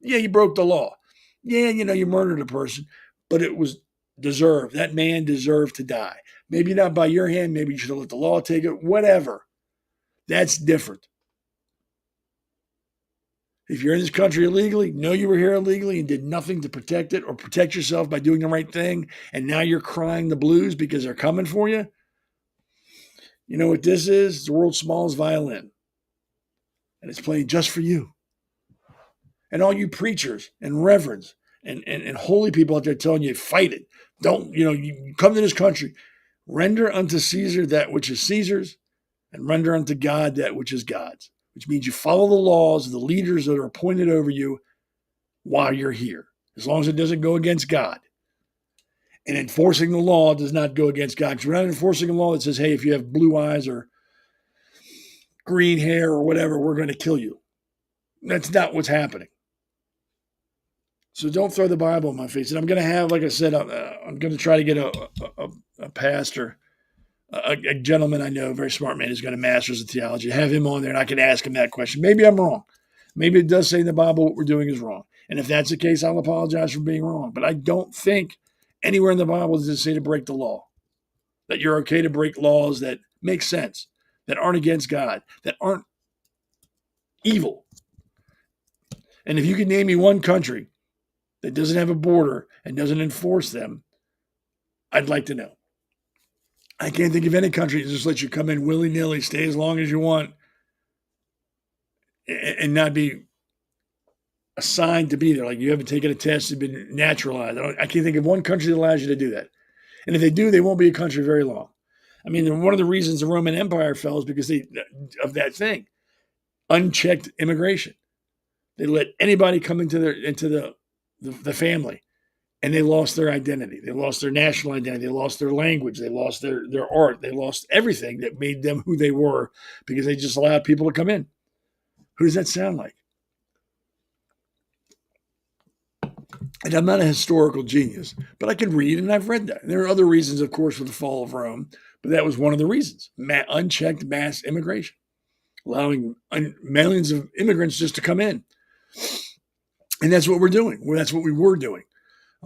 Yeah, you broke the law. Yeah, you murdered a person, but it was deserved. That man deserved to die. Maybe not by your hand. Maybe you should have let the law take it. Whatever. That's different. If you're in this country illegally, know you were here illegally and did nothing to protect it or protect yourself by doing the right thing, and now you're crying the blues because they're coming for you, you know what this is? It's the world's smallest violin. And it's playing just for you. And all you preachers and reverends and holy people out there telling you, fight it. Don't, you come to this country. Render unto Caesar that which is Caesar's, and render unto God that which is God's. Which means you follow the laws of the leaders that are appointed over you while you're here, as long as it doesn't go against God. And enforcing the law does not go against God. Because we're not enforcing a law that says, hey, if you have blue eyes or green hair or whatever, we're going to kill you. That's not what's happening. So don't throw the Bible in my face. And I'm going to have, like I said, I'm going to try to get a pastor, a gentleman I know, a very smart man who's got a master's in theology, have him on there, and I can ask him that question. Maybe I'm wrong. Maybe it does say in the Bible what we're doing is wrong. And if that's the case, I'll apologize for being wrong. But I don't think anywhere in the Bible does it say to break the law, that you're okay to break laws that make sense, that aren't against God, that aren't evil. And if you can name me one country that doesn't have a border and doesn't enforce them, I'd like to know. I can't think of any country that just lets you come in willy-nilly, stay as long as you want, and not be assigned to be there. Like you haven't taken a test, you've been naturalized. I can't think of one country that allows you to do that. And if they do, they won't be a country very long. I mean, one of the reasons the Roman Empire fell is because of that thing, unchecked immigration. They let anybody come into the family, and they lost their identity. They lost their national identity. They lost their language. They lost their art. They lost everything that made them who they were because they just allowed people to come in. Who does that sound like? And I'm not a historical genius, but I can read, and I've read that. And there are other reasons, of course, for the fall of Rome, but that was one of the reasons. Unchecked mass immigration, allowing millions of immigrants just to come in. And that's what we're doing. That's what we were doing.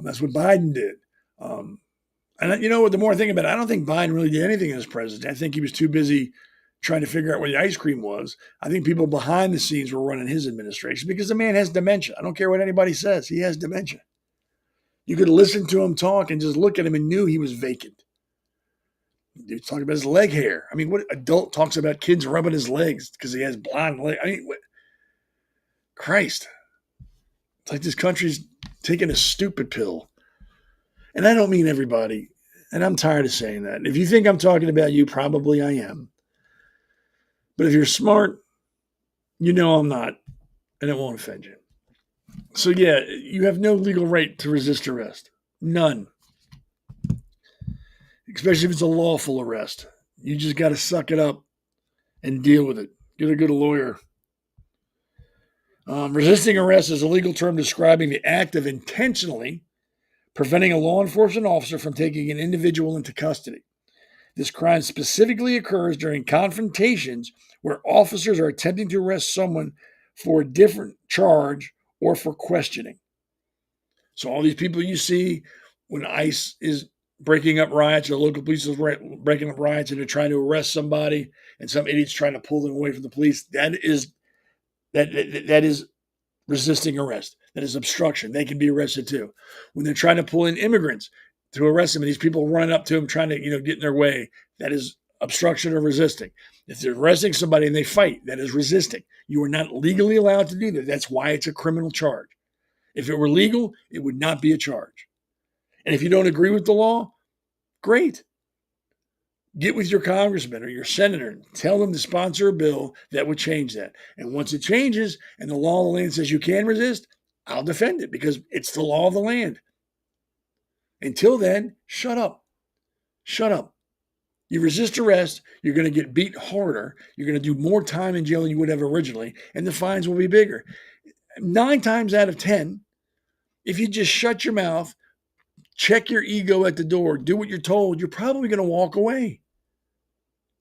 That's what Biden did. And you know what, the more I think about it, I don't think Biden really did anything as president. I think he was too busy trying to figure out where the ice cream was. I think people behind the scenes were running his administration because the man has dementia. I don't care what anybody says. He has dementia. You could listen to him talk and just look at him and knew he was vacant. He was talking about his leg hair. I mean, what adult talks about kids rubbing his legs because he has blonde legs? I mean, what? Christ. It's like this country's taking a stupid pill. And I don't mean everybody. And I'm tired of saying that. If you think I'm talking about you, probably I am. But if you're smart, you know I'm not. And it won't offend you. So yeah, you have no legal right to resist arrest. None. Especially if it's a lawful arrest. You just got to suck it up and deal with it. Get a good lawyer. Resisting arrest is a legal term describing the act of intentionally preventing a law enforcement officer from taking an individual into custody. This crime specifically occurs during confrontations where officers are attempting to arrest someone for a different charge or for questioning. So all these people you see when ICE is breaking up riots or local police is breaking up riots and they're trying to arrest somebody and some idiot's trying to pull them away from the police, that is resisting arrest. That is obstruction. They can be arrested too. When they're trying to pull in immigrants to arrest them and these people running up to them trying to get in their way, that is obstruction or resisting. If they're arresting somebody and they fight, that is resisting. You are not legally allowed to do that. That's why it's a criminal charge. If it were legal, it would not be a charge. And if you don't agree with the law, great. Get with your congressman or your senator and tell them to sponsor a bill that would change that. And once it changes and the law of the land says you can resist, I'll defend it because it's the law of the land. Until then, shut up. Shut up. You resist arrest, you're going to get beat harder. You're going to do more time in jail than you would have originally, and the fines will be bigger. 9 times out of 10, if you just shut your mouth, check your ego at the door, do what you're told, you're probably going to walk away.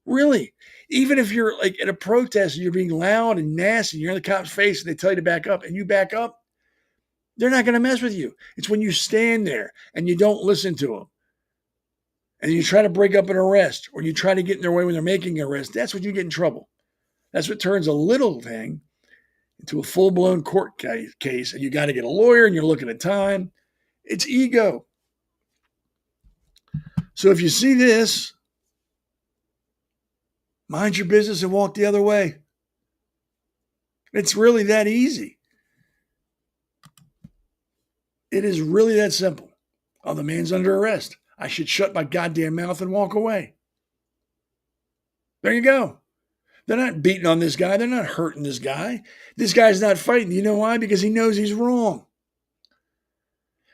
Really. Even if you're like at a protest and you're being loud and nasty, you're in the cop's face and they tell you to back up and you back up, they're not going to mess with you. It's when you stand there and you don't listen to them and you try to break up an arrest or you try to get in their way when they're making an arrest, that's when you get in trouble. That's what turns a little thing into a full-blown court case, and you got to get a lawyer and you're looking at time. It's ego. So if you see this, mind your business and walk the other way. It's really that easy. It is really that simple. Oh, the man's under arrest. I should shut my goddamn mouth and walk away. There you go. They're not beating on this guy. They're not hurting this guy. This guy's not fighting. You know why? Because he knows he's wrong.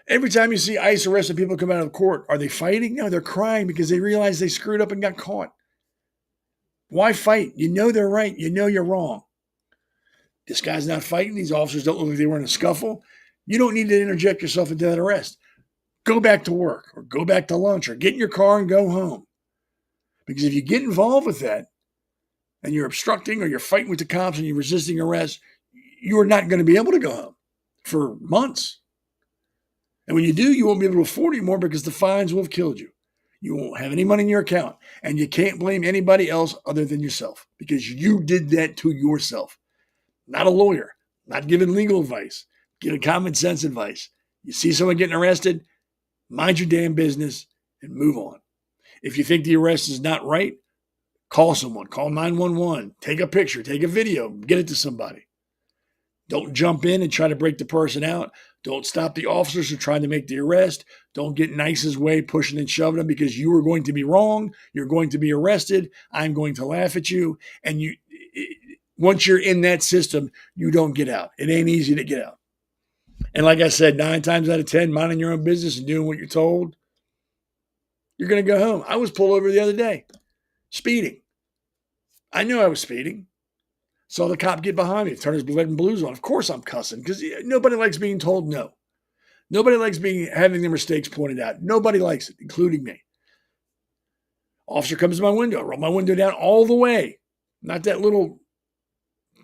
Every time you see ICE arrested people come out of court, are they fighting? No, they're crying because they realize they screwed up and got caught. Why fight? You know they're right. You know you're wrong. This guy's not fighting. These officers don't look like they were in a scuffle. You don't need to interject yourself into that arrest. Go back to work or go back to lunch or get in your car and go home. Because if you get involved with that and you're obstructing or you're fighting with the cops and you're resisting arrest, you are not going to be able to go home for months. And when you do, you won't be able to afford it anymore because the fines will have killed you. You won't have any money in your account. And you can't blame anybody else other than yourself because you did that to yourself. Not a lawyer, not giving legal advice, giving common sense advice. You see someone getting arrested, mind your damn business and move on. If you think the arrest is not right, call someone, call 911, take a picture, take a video, get it to somebody. Don't jump in and try to break the person out. Don't stop the officers who are trying to make the arrest. Don't get in ICE's way, pushing and shoving them because you are going to be wrong. You're going to be arrested. I'm going to laugh at you. And once you're in that system, you don't get out. It ain't easy to get out. And like I said, 9 times out of 10, minding your own business and doing what you're told, you're going to go home. I was pulled over the other day, speeding. I knew I was speeding. Saw the cop get behind me, turn his red and blues on. Of course I'm cussing because nobody likes being told no. Nobody likes having their mistakes pointed out. Nobody likes it, including me. Officer comes to my window. I roll my window down all the way. Not that little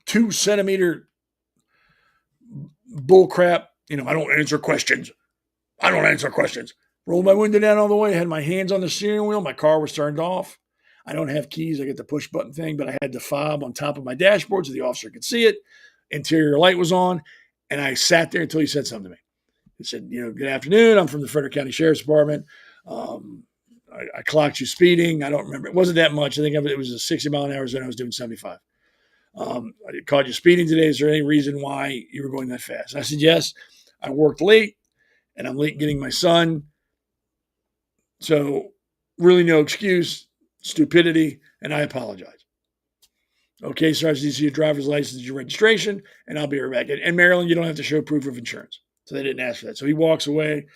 2-centimeter bull crap. I don't answer questions. I don't answer questions. Rolled my window down all the way. I had my hands on the steering wheel. My car was turned off. I don't have keys. I get the push button thing, but I had the fob on top of my dashboard so the officer could see it. Interior light was on, and I sat there until he said something to me. He said, good afternoon. I'm from the Frederick County Sheriff's Department. I clocked you speeding. I don't remember. It wasn't that much. I think it was a 60 mile an hour zone. I was doing 75. I caught you speeding today. Is there any reason why you were going that fast? I said, yes. I worked late, and I'm late getting my son. So really no excuse. Stupidity, and I apologize. Okay, so I just need to see your driver's license, your registration, and I'll be right back. And Maryland, you don't have to show proof of insurance. So they didn't ask for that. So he walks away.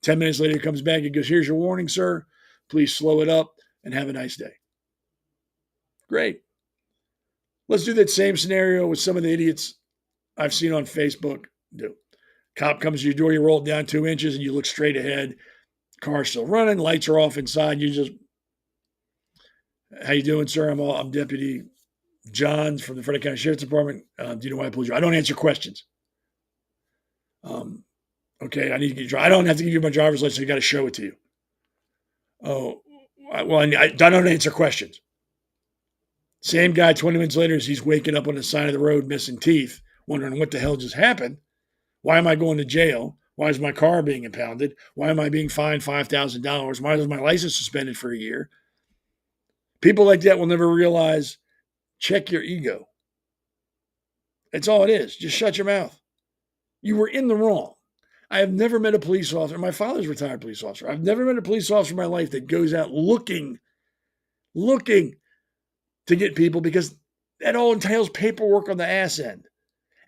10 minutes later, he comes back and goes, here's your warning, sir. Please slow it up and have a nice day. Great. Let's do that same scenario with some of the idiots I've seen on Facebook do. Cop comes to your door, you roll it down 2 inches, and you look straight ahead. Car's still running, lights are off inside. You just, how you doing, sir? I'm Deputy Johns from the Frederick County Sheriff's Department. Do you know why I pulled you? I don't answer questions. Okay, I need to get you. I don't have to give you my driver's license. I got to show it to you. Oh, well, I don't answer questions. Same guy 20 minutes later as he's waking up on the side of the road missing teeth, wondering what the hell just happened. Why am I going to jail? Why is my car being impounded? Why am I being fined $5,000? Why is my license suspended for a year? People like that will never realize, check your ego. That's all it is. Just shut your mouth. You were in the wrong. I have never met a police officer. My father's a retired police officer. I've never met a police officer in my life that goes out looking to get people because that all entails paperwork on the ass end.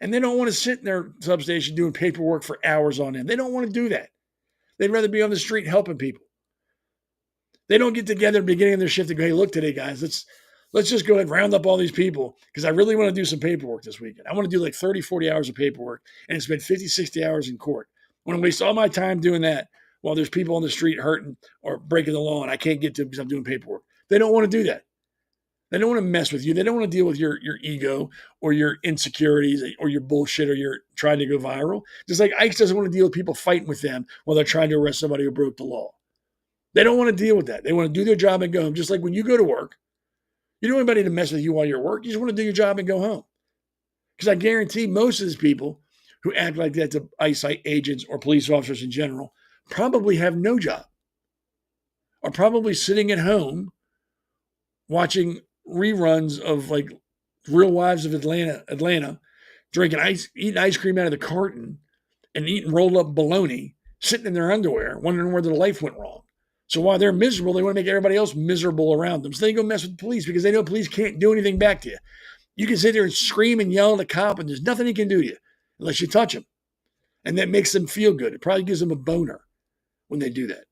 And they don't want to sit in their substation doing paperwork for hours on end. They don't want to do that. They'd rather be on the street helping people. They don't get together at the beginning of their shift and go, hey, look today, guys, let's just go ahead and round up all these people because I really want to do some paperwork this weekend. I want to do like 30, 40 hours of paperwork and spend 50, 60 hours in court. I want to waste all my time doing that while there's people on the street hurting or breaking the law and I can't get to them because I'm doing paperwork. They don't want to do that. They don't want to mess with you. They don't want to deal with your ego or your insecurities or your bullshit or your trying to go viral. Just like ICE doesn't want to deal with people fighting with them while they're trying to arrest somebody who broke the law. They don't want to deal with that. They want to do their job and go home. Just like when you go to work, you don't want anybody to mess with you while you're at work. You just want to do your job and go home. Because I guarantee most of these people who act like that to ICE agents or police officers in general probably have no job. Are probably sitting at home watching reruns of like Real Wives of Atlanta, drinking eating ice cream out of the carton and eating rolled up bologna, sitting in their underwear, wondering where their life went wrong. So while they're miserable, they want to make everybody else miserable around them. So they go mess with the police because they know police can't do anything back to you. You can sit there and scream and yell at a cop and there's nothing he can do to you unless you touch him. And that makes them feel good. It probably gives them a boner when they do that.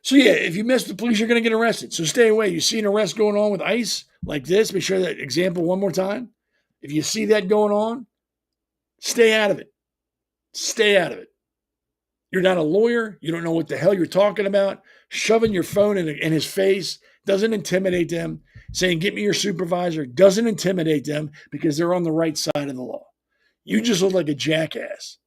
So yeah, if you mess with the police, you're going to get arrested. So stay away. You see an arrest going on with ICE like this, make sure that example one more time. If you see that going on, Stay out of it. Stay out of it. You're not a lawyer. You don't know what the hell you're talking about. Shoving your phone in his face doesn't intimidate them. Saying, get me your supervisor doesn't intimidate them because they're on the right side of the law. You just look like a jackass.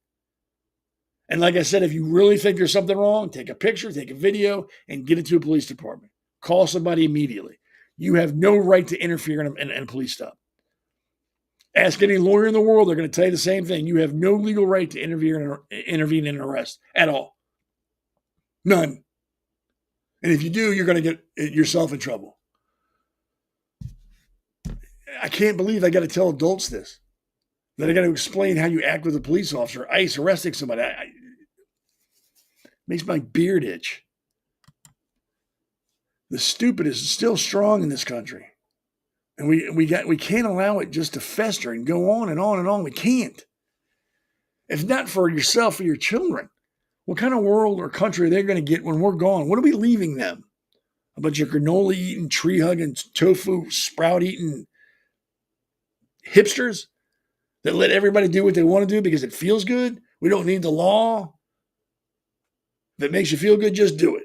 And like I said, if you really think there's something wrong, take a picture, take a video, and get it to a police department. Call somebody immediately. You have no right to interfere in a police stop. Ask any lawyer in the world, they're going to tell you the same thing. You have no legal right to intervene in an arrest at all. None. And if you do, you're going to get yourself in trouble. I can't believe I got to tell adults this. That I got to explain how you act with a police officer, ICE arresting somebody. Makes my beard itch. The stupid is still strong in this country. And we can't allow it just to fester and go on and on and on. We can't. If not for yourself, for your children, what kind of world or country are they going to get when we're gone? What are we leaving them? A bunch of granola eating, tree hugging, tofu sprout eating hipsters that let everybody do what they want to do because it feels good? We don't need the law. If it makes you feel good, just do it.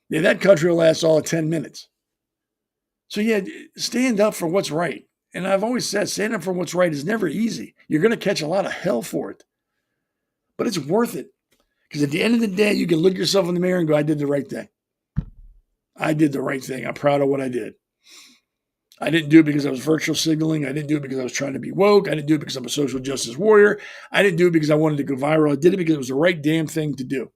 Yeah, that country will last all of 10 minutes. So yeah, stand up for what's right. And I've always said, stand up for what's right is never easy. You're going to catch a lot of hell for it. But it's worth it. Because at the end of the day, you can look yourself in the mirror and go, I did the right thing. I did the right thing. I'm proud of what I did. I didn't do it because I was virtual signaling. I didn't do it because I was trying to be woke. I didn't do it because I'm a social justice warrior. I didn't do it because I wanted to go viral. I did it because it was the right damn thing to do.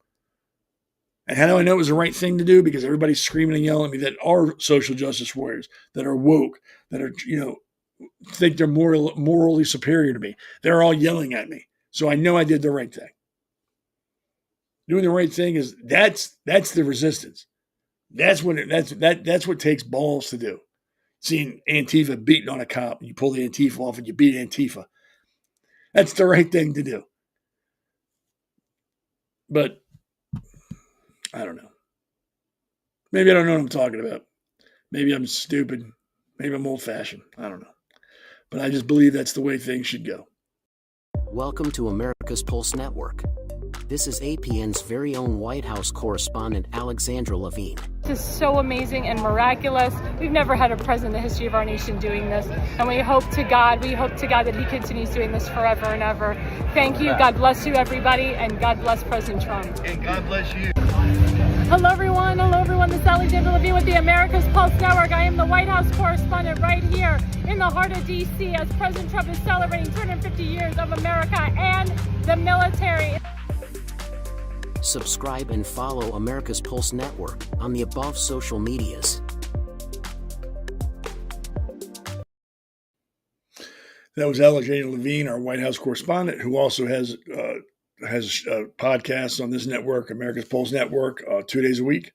And how do I know it was the right thing to do? Because everybody's screaming and yelling at me that are social justice warriors, that are woke, that are, think they're morally superior to me. They're all yelling at me. So I know I did the right thing. Doing the right thing that's the resistance. That's what takes balls to do. Seeing Antifa beating on a cop, and you pull the Antifa off and you beat Antifa. That's the right thing to do. But I don't know. Maybe I don't know what I'm talking about. Maybe I'm stupid. Maybe I'm old-fashioned. I don't know. But I just believe that's the way things should go. Welcome to America's Pulse Network. This is APN's very own White House correspondent, Alexandra Levine. This is so amazing and miraculous. We've never had a president in the history of our nation doing this. And we hope to God that he continues doing this forever and ever. Thank you. God bless you, everybody. And God bless President Trump. And God bless you. Hello, everyone. This is Alexandra Levine with the America's Pulse Network. I am the White House correspondent right here in the heart of D.C. as President Trump is celebrating 250 years of America and the military. Subscribe and follow America's Pulse Network on the above social medias. That was Alexandra Levine, our White House correspondent, who also has podcasts on this network, America's Pulse Network, 2 days a week.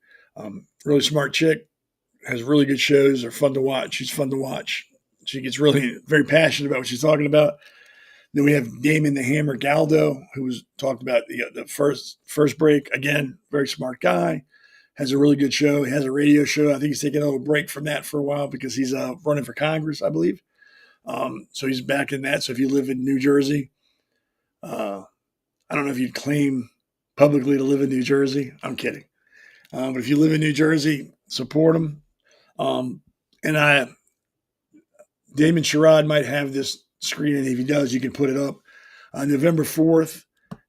Really smart chick, has really good shows. They're fun to watch. She's fun to watch. She gets really very passionate about what she's talking about. Then we have Damon the Hammer Galdo, who was talked about the first break. Again, very smart guy. Has a really good show. He has a radio show. I think he's taking a little break from that for a while because he's running for Congress, I believe. So he's back in that. So if you live in New Jersey, I don't know if you'd claim publicly to live in New Jersey. I'm kidding. But if you live in New Jersey, support him. Damon Sherrod might have this screen, and if he does, you can put it up. November 4th,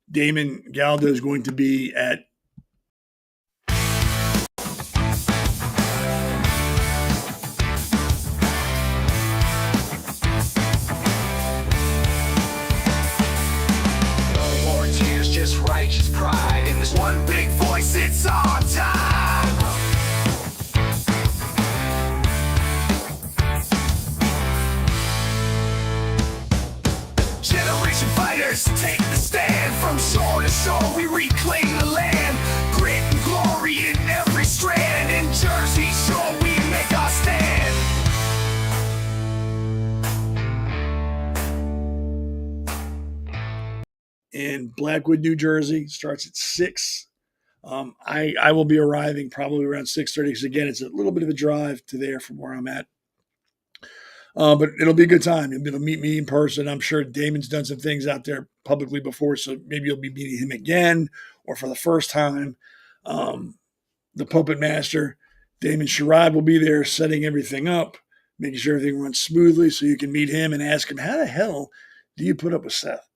Damon Galdo is going to be at righteous pride in this one big voice, it's our time. Generation fighters take the stand. From shore to shore we reclaim the land. Grit and glory in every strand. In Jersey Shore we make our stand. in Blackwood, New Jersey. Starts at 6. I will be arriving probably around 6:30 because, again, it's a little bit of a drive to there from where I'm at. But it'll be a good time. You'll be able to meet me in person. I'm sure Damon's done some things out there publicly before, so maybe you'll be meeting him again or for the first time. The puppet master, Damon Sherrod, will be there setting everything up, making sure everything runs smoothly so you can meet him and ask him, how the hell do you put up with Seth?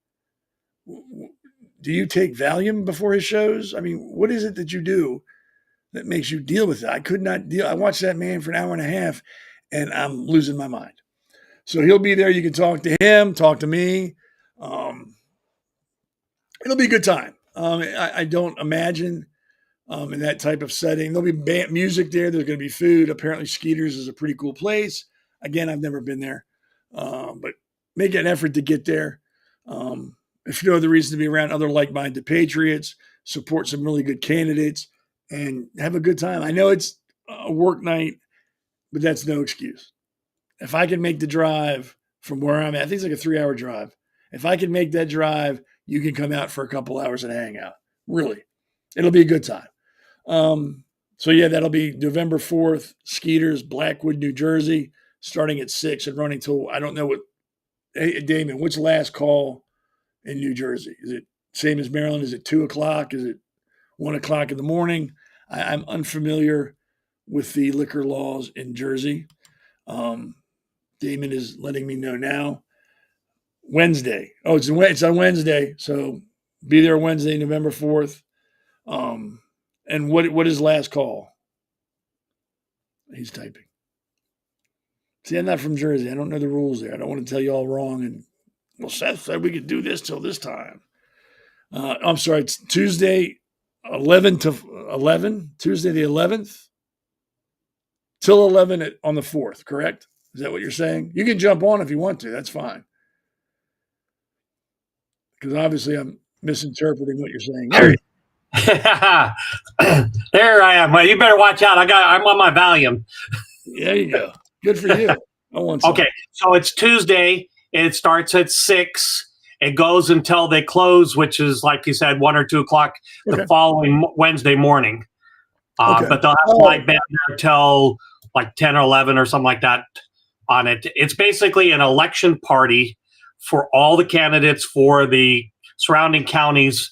Do you take Valium before his shows? I mean, what is it that you do that makes you deal with it? I could not deal. I watched that man for an hour and a half and I'm losing my mind. So he'll be there. You can talk to him, talk to me. It'll be a good time. I don't imagine in that type of setting. There'll be music there. There's going to be food. Apparently Skeeter's is a pretty cool place. Again, I've never been there, but make an effort to get there. If you know the reason to be around other like-minded patriots, support some really good candidates, and have a good time. I know it's a work night, but that's no excuse. If I can make the drive from where I'm at, I think it's like a 3-hour drive. If I can make that drive, you can come out for a couple hours and hang out. Really. It'll be a good time. So yeah, that'll be November 4th, Skeeter's, Blackwood, New Jersey, starting at 6 and running till, I don't know what, hey, Damon, what's last call in New Jersey? Is it same as Maryland? Is it 2 o'clock? Is it 1 o'clock in the morning? I'm unfamiliar with the liquor laws in Jersey. Damon is letting me know now. Wednesday. Oh, it's on Wednesday. So be there Wednesday, November 4th. And what is last call? He's typing. See, I'm not from Jersey. I don't know the rules there. I don't want to tell you all wrong. And well, Seth said we could do this till this time. I'm sorry. It's Tuesday, 11 to 11. Tuesday the 11th till 11 on the 4th. Correct? Is that what you're saying? You can jump on if you want to. That's fine. Because obviously I'm misinterpreting what you're saying. There I am. Well, you better watch out. I'm on my Valium. There you go. Good for you. I want some. Okay, so it's Tuesday. It starts at 6. It goes until they close, which is, like you said, 1 or 2 o'clock the following Wednesday morning. But they'll have a live band there till like 10 or 11 or something like that on it. It's basically an election party for all the candidates for the surrounding counties,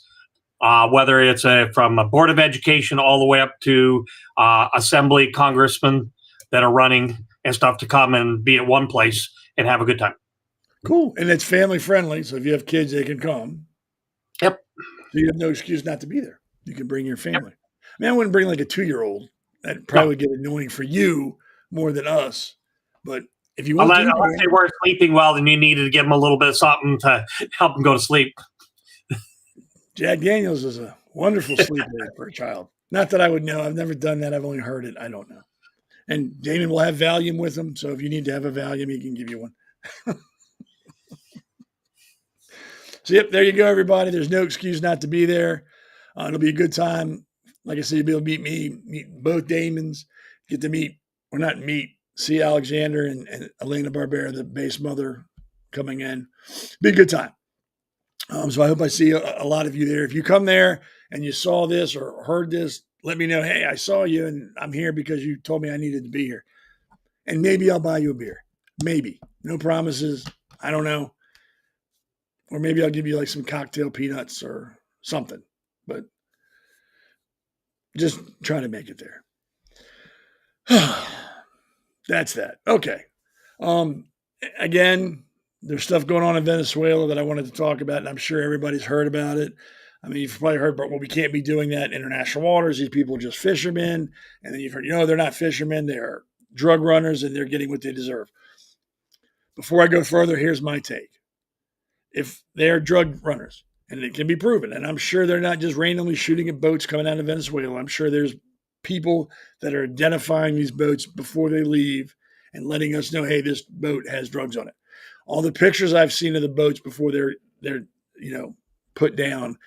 whether it's from a Board of Education all the way up to Assembly congressmen that are running and stuff, to come and be at one place and have a good time. Cool. And it's family friendly. So if you have kids, they can come. Yep. So you have no excuse not to be there. You can bring your family. Yep. I mean, I wouldn't bring like a 2-year-old. That'd probably get annoying for you more than us. But if you want unless they weren't sleeping well, then you needed to give them a little bit of something to help them go to sleep. Jack Daniels is a wonderful sleep aid for a child. Not that I would know. I've never done that. I've only heard it. I don't know. And Damon will have Valium with him. So if you need to have a Valium, he can give you one. So, yep, there you go, everybody. There's no excuse not to be there. It'll be a good time. Like I said, you'll be able to meet me, meet both Damons, get to see Alexander and Elena Barbera, the base mother, coming in. Be a good time. So I hope I see a lot of you there. If you come there and you saw this or heard this, let me know, hey, I saw you and I'm here because you told me I needed to be here. And maybe I'll buy you a beer. Maybe. No promises. I don't know. Or maybe I'll give you like some cocktail peanuts or something. But just try to make it there. That's that. Okay. Again, there's stuff going on in Venezuela that I wanted to talk about, and I'm sure everybody's heard about it. I mean, you've probably heard, but well, we can't be doing that in international waters. These people are just fishermen. And then you've heard, they're not fishermen. They're drug runners, and they're getting what they deserve. Before I go further, here's my take. If they're drug runners, and it can be proven, and I'm sure they're not just randomly shooting at boats coming out of Venezuela. I'm sure there's people that are identifying these boats before they leave and letting us know, hey, this boat has drugs on it. All the pictures I've seen of the boats before they're put down,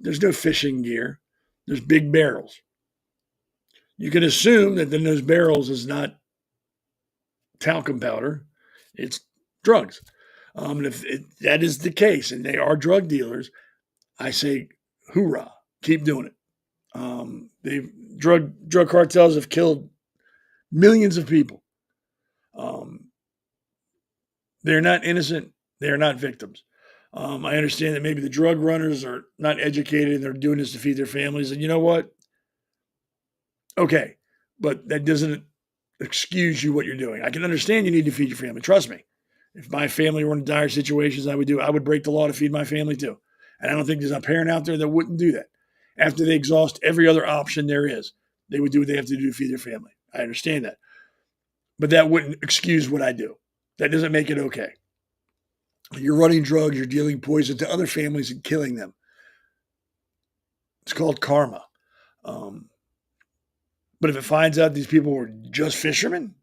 there's no fishing gear. There's big barrels. You can assume that in those barrels is not talcum powder. It's drugs. And if that is the case and they are drug dealers, I say, hoorah, keep doing it. Drug cartels have killed millions of people. They're not innocent. They are not victims. I understand that maybe the drug runners are not educated and they're doing this to feed their families. And you know what? Okay, but that doesn't excuse you what you're doing. I can understand you need to feed your family. Trust me. If my family were in dire situations, I would break the law to feed my family too. And I don't think there's a parent out there that wouldn't do that. After they exhaust every other option there is, they would do what they have to do to feed their family. I understand that. But that wouldn't excuse what I do. That doesn't make it okay. You're running drugs, you're dealing poison to other families and killing them. It's called karma. But if it finds out these people were just fishermen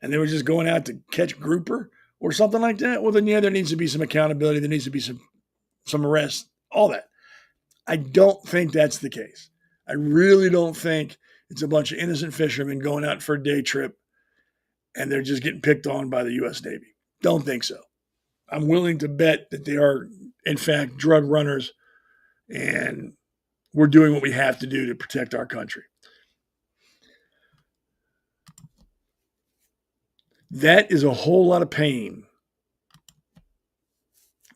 and they were just going out to catch grouper or something like that, well, then, yeah, there needs to be some accountability. There needs to be some arrests, all that. I don't think that's the case. I really don't think it's a bunch of innocent fishermen going out for a day trip and they're just getting picked on by the U.S. Navy. Don't think so. I'm willing to bet that they are, in fact, drug runners, and we're doing what we have to do to protect our country. That is a whole lot of pain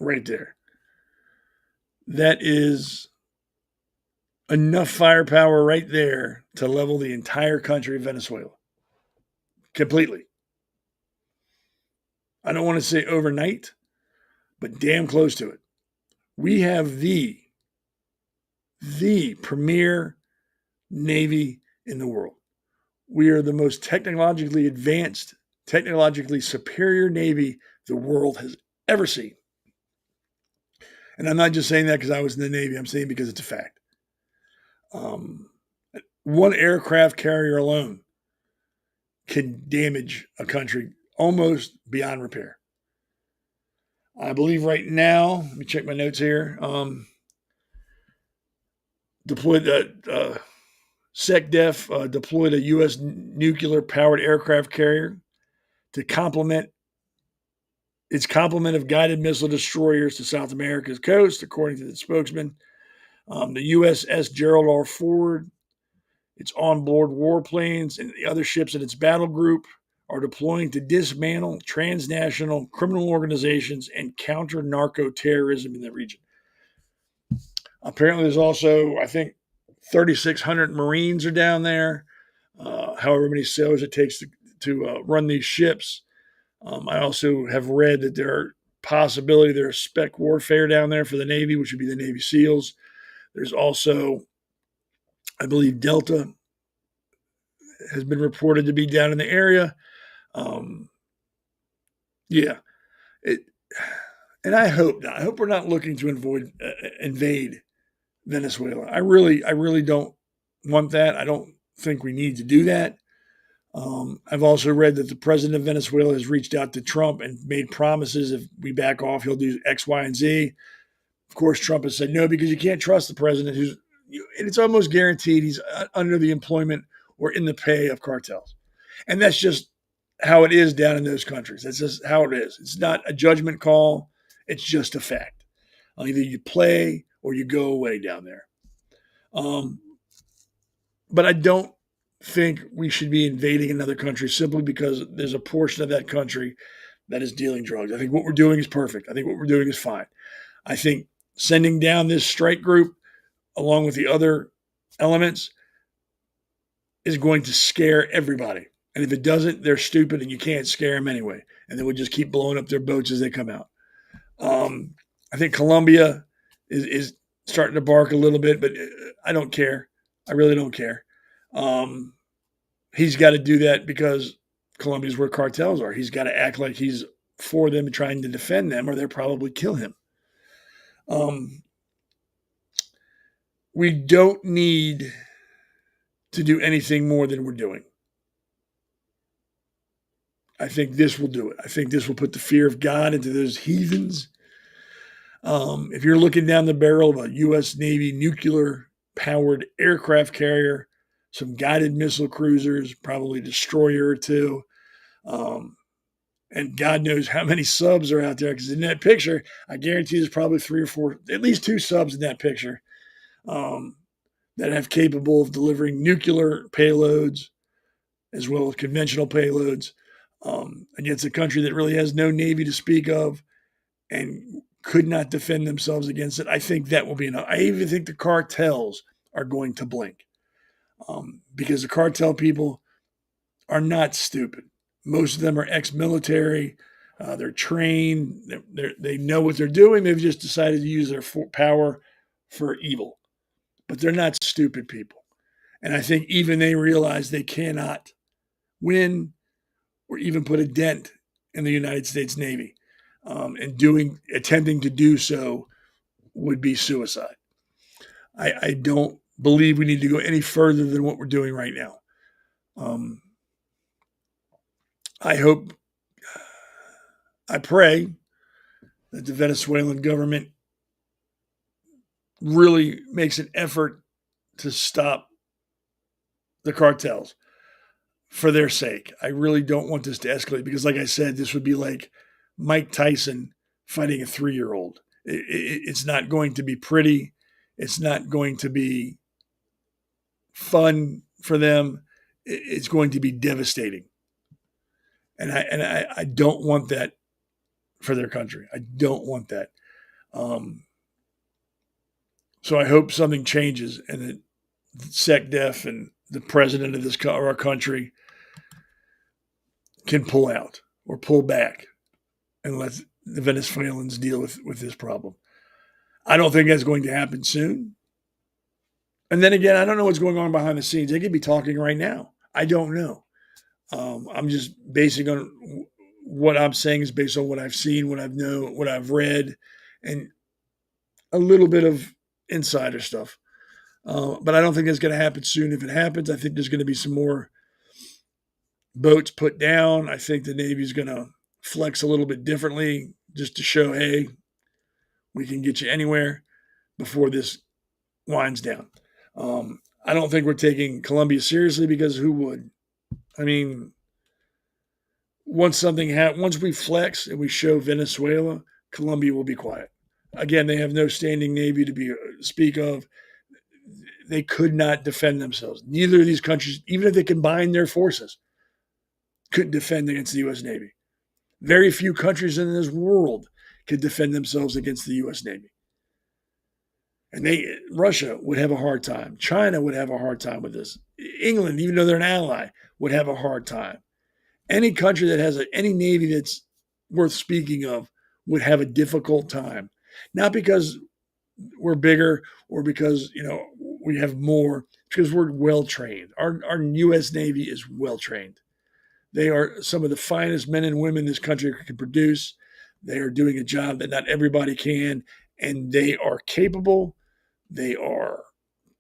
right there. That is enough firepower right there to level the entire country of Venezuela completely. I don't want to say overnight, but damn close to it. We have the premier Navy in the world. We are the most technologically advanced, technologically superior Navy the world has ever seen. And I'm not just saying that because I was in the Navy. I'm saying because it's a fact. One aircraft carrier alone can damage a country almost beyond repair. I believe right now, let me check my notes here, SecDef deployed a U.S. nuclear-powered aircraft carrier to complement its complement of guided missile destroyers to South America's coast, according to the spokesman. The USS Gerald R. Ford, its onboard warplanes, and the other ships in its battle group are deploying to dismantle transnational criminal organizations and counter narco-terrorism in the region. Apparently, there's also, I think, 3,600 Marines are down there, however many sailors it takes to run these ships. I also have read that there's spec warfare down there for the Navy, which would be the Navy SEALs. There's also, I believe, Delta has been reported to be down in the area. And I hope not. I hope we're not looking to invade Venezuela. I really don't want that. I don't think we need to do that. I've also read that the president of Venezuela has reached out to Trump and made promises if we back off, he'll do X, Y, and Z. Of course, Trump has said no because you can't trust the president and it's almost guaranteed he's under the employment or in the pay of cartels. And that's just how it is down in those countries. That's just how it is. It's not a judgment call. It's just a fact. Either you play or you go away down there. But I don't think we should be invading another country simply because there's a portion of that country that is dealing drugs. I think what we're doing is perfect. I think what we're doing is fine. I think sending down this strike group along with the other elements is going to scare everybody. And if it doesn't, they're stupid and you can't scare them anyway. And then we'll just keep blowing up their boats as they come out. I think Colombia is starting to bark a little bit, but I don't care. I really don't care. He's got to do that because Colombia is where cartels are. He's got to act like he's for them and trying to defend them, or they'll probably kill him. We don't need to do anything more than we're doing. I think this will do it. I think this will put the fear of God into those heathens. If you're looking down the barrel of a U.S. Navy nuclear-powered aircraft carrier, some guided missile cruisers, probably a destroyer or two, and God knows how many subs are out there, because in that picture, I guarantee there's probably 3 or 4, at least 2 subs in that picture that have capable of delivering nuclear payloads as well as conventional payloads. against a country that really has no navy to speak of and could not defend themselves against it, I think that will be enough. I even think the cartels are going to blink because the cartel people are not stupid. Most of them are ex-military. They're trained. They know what they're doing. They've just decided to use their power for evil. But they're not stupid people. And I think even they realize they cannot win or even put a dent in the United States Navy. And attempting to do so would be suicide. I don't believe we need to go any further than what we're doing right now. I pray that the Venezuelan government really makes an effort to stop the cartels for their sake. I really don't want this to escalate because, like I said, this would be like Mike Tyson fighting a 3-year-old. It's not going to be pretty. It's not going to be fun for them. It's going to be devastating. And I don't want that for their country. I don't want that. So I hope something changes and that SecDef and the president of our country can pull out or pull back and let the Venezuelans deal with this problem. I don't think that's going to happen soon. And then again, I don't know what's going on behind the scenes. They could be talking right now. I don't know. I'm just basing on what I'm saying is based on what I've seen, what I've read, and a little bit of insider stuff. But I don't think it's going to happen soon. If it happens, I think there's going to be some more boats put down. I think the Navy's going to flex a little bit differently just to show, hey, we can get you anywhere before this winds down. I don't think we're taking Colombia seriously because who would? I mean, once we flex and we show Venezuela, Colombia will be quiet. Again, they have no standing navy to speak of. They could not defend themselves. Neither of these countries, even if they combined their forces, couldn't defend against the U.S. Navy. Very few countries in this world could defend themselves against the U.S. Navy. And Russia would have a hard time. China would have a hard time with this. England, even though they're an ally, would have a hard time. Any country that has any navy that's worth speaking of would have a difficult time. Not because we're bigger or because, we have more, because we're well-trained. Our U.S. Navy is well-trained. They are some of the finest men and women this country can produce. They are doing a job that not everybody can, and they are capable, they are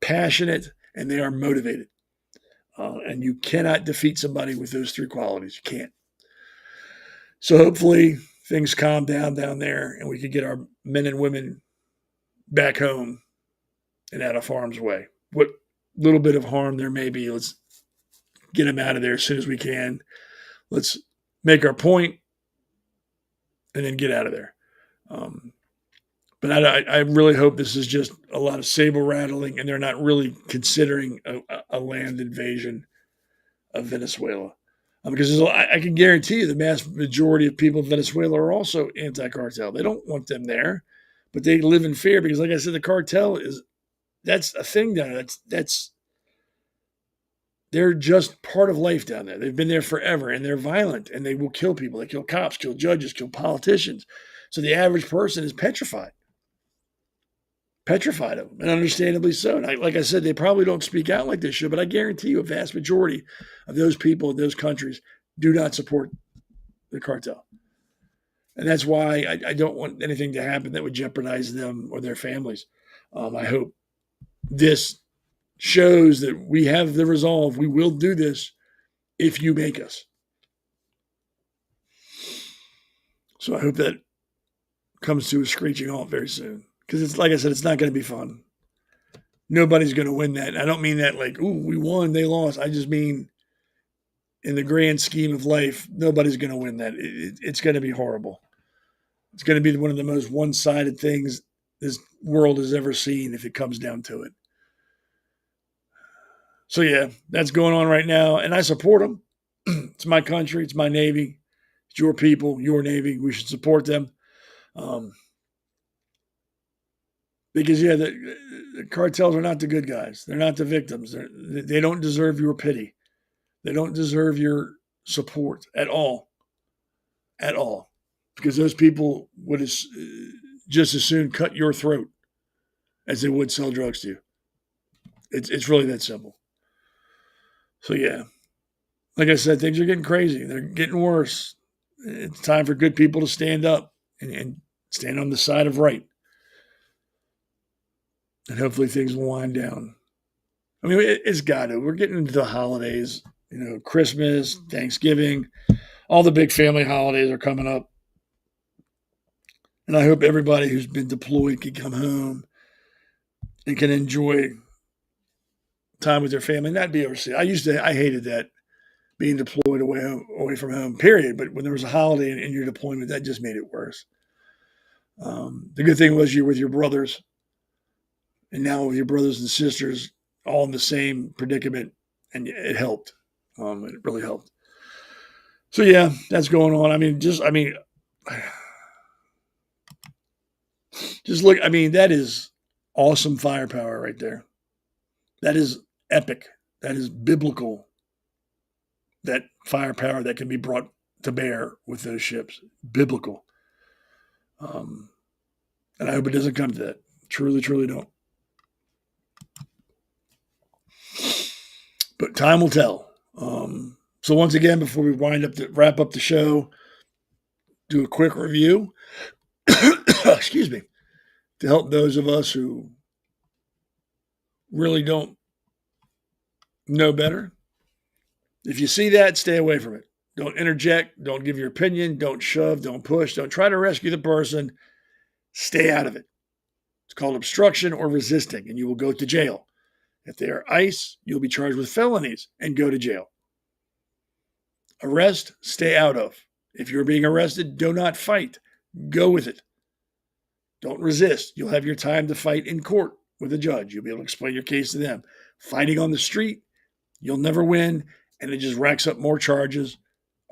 passionate, and they are motivated. And you cannot defeat somebody with those 3 qualities. You can't. So hopefully things calm down there and we can get our men and women back home and out of harm's way. What little bit of harm there may be, let's get them out of there as soon as we can. Let's make our point and then get out of there. But I really hope this is just a lot of saber rattling and they're not really considering a land invasion of Venezuela. Because I can guarantee you the mass majority of people in Venezuela are also anti-cartel. They don't want them there, but they live in fear because, like I said, the cartel that's a thing down there. They're just part of life down there. They've been there forever, and they're violent, and they will kill people. They kill cops, kill judges, kill politicians. So the average person is petrified of them, and understandably so. And like I said, they probably don't speak out like they should, but I guarantee you a vast majority of those people in those countries do not support the cartel. And that's why I don't want anything to happen that would jeopardize them or their families. I hope this shows that we have the resolve. We will do this if you make us. So I hope that comes to a screeching halt very soon. Because it's like I said, it's not going to be fun. Nobody's going to win that. I don't mean that like, ooh, we won, they lost. I just mean in the grand scheme of life, nobody's going to win that. It's going to be horrible. It's going to be one of the most one-sided things this world has ever seen if it comes down to it. So yeah, that's going on right now, and I support them. It's my country. It's my Navy. It's your people, your Navy. We should support them. Because, the cartels are not the good guys. They're not the victims. They don't deserve your pity. They don't deserve your support at all. At all. Because those people would just as soon cut your throat as they would sell drugs to you. It's really that simple. So, like I said, things are getting crazy. They're getting worse. It's time for good people to stand up and stand on the side of right. And hopefully things will wind down. I mean, it's got to. We're getting into the holidays. Christmas, Thanksgiving, all the big family holidays are coming up. And I hope everybody who's been deployed can come home and can enjoy time with their family, not be overseas. I hated that, being deployed away from home, period. But when there was a holiday in your deployment, that just made it worse. The good thing was you're with your brothers, and now with your brothers and sisters all in the same predicament, and it helped. It really helped. So that's going on. Just look. That is awesome firepower right there. That is epic. That is biblical. That firepower that can be brought to bear with those ships. Biblical. And I hope it doesn't come to that. Truly, truly don't. But time will tell. So once again, before we wrap up the show, do a quick review. Excuse me. To help those of us who really don't know better. If you see that, stay away from it. Don't interject. Don't give your opinion. Don't shove. Don't push. Don't try to rescue the person. Stay out of it. It's called obstruction or resisting, and you will go to jail. If they are ICE, you'll be charged with felonies and go to jail. Arrest, stay out of. If you're being arrested, do not fight. Go with it. Don't resist. You'll have your time to fight in court with a judge. You'll be able to explain your case to them. Fighting on the street, you'll never win, and it just racks up more charges.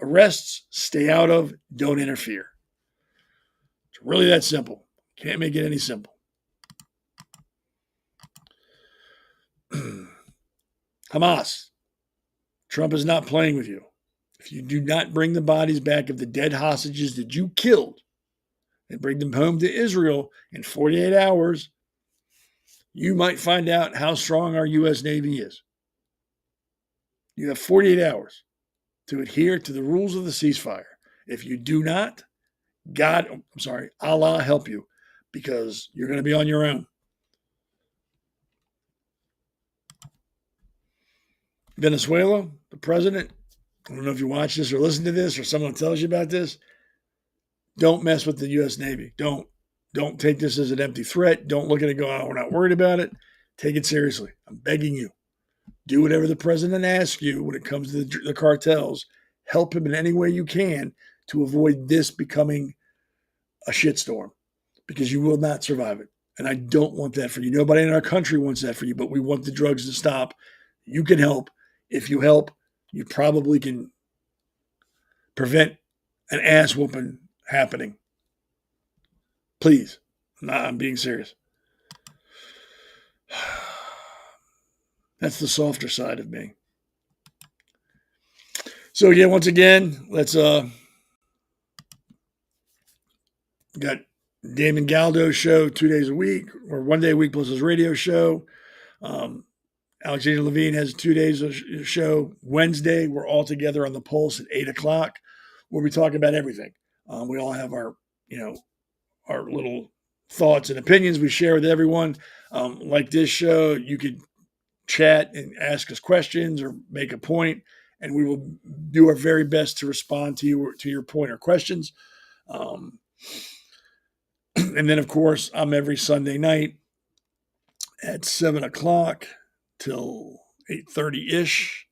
Arrests, stay out of. Don't interfere. It's really that simple. Can't make it any simple. Hamas. Trump is not playing with you. If you do not bring the bodies back of the dead hostages that you killed and bring them home to Israel in 48 hours, you might find out how strong our U.S. Navy is. You have 48 hours to adhere to the rules of the ceasefire. If you do not, Allah help you, because you're going to be on your own. Venezuela, the president, I don't know if you watch this or listen to this or someone tells you about this, don't mess with the U.S. Navy. Don't take this as an empty threat. Don't look at it and go, oh, we're not worried about it. Take it seriously. I'm begging you. Do whatever the president asks you when it comes to the cartels. Help him in any way you can to avoid this becoming a shitstorm, because you will not survive it. And I don't want that for you. Nobody in our country wants that for you, but we want the drugs to stop. You can help. If you help, you probably can prevent an ass whooping happening. Please. I'm being serious. That's the softer side of me. So once again, let's got Damon Galdo's show 2 days a week, or 1 day a week plus his radio show. Alexander Levine has 2 days of show. Wednesday, we're all together on the Pulse at 8 o'clock, where we talk about everything. We all have our little thoughts and opinions we share with everyone. Like this show, you could chat and ask us questions or make a point, and we will do our very best to respond to you, to your point or questions. And then, of course, I'm every Sunday night at 7 o'clock till 8:30-ish.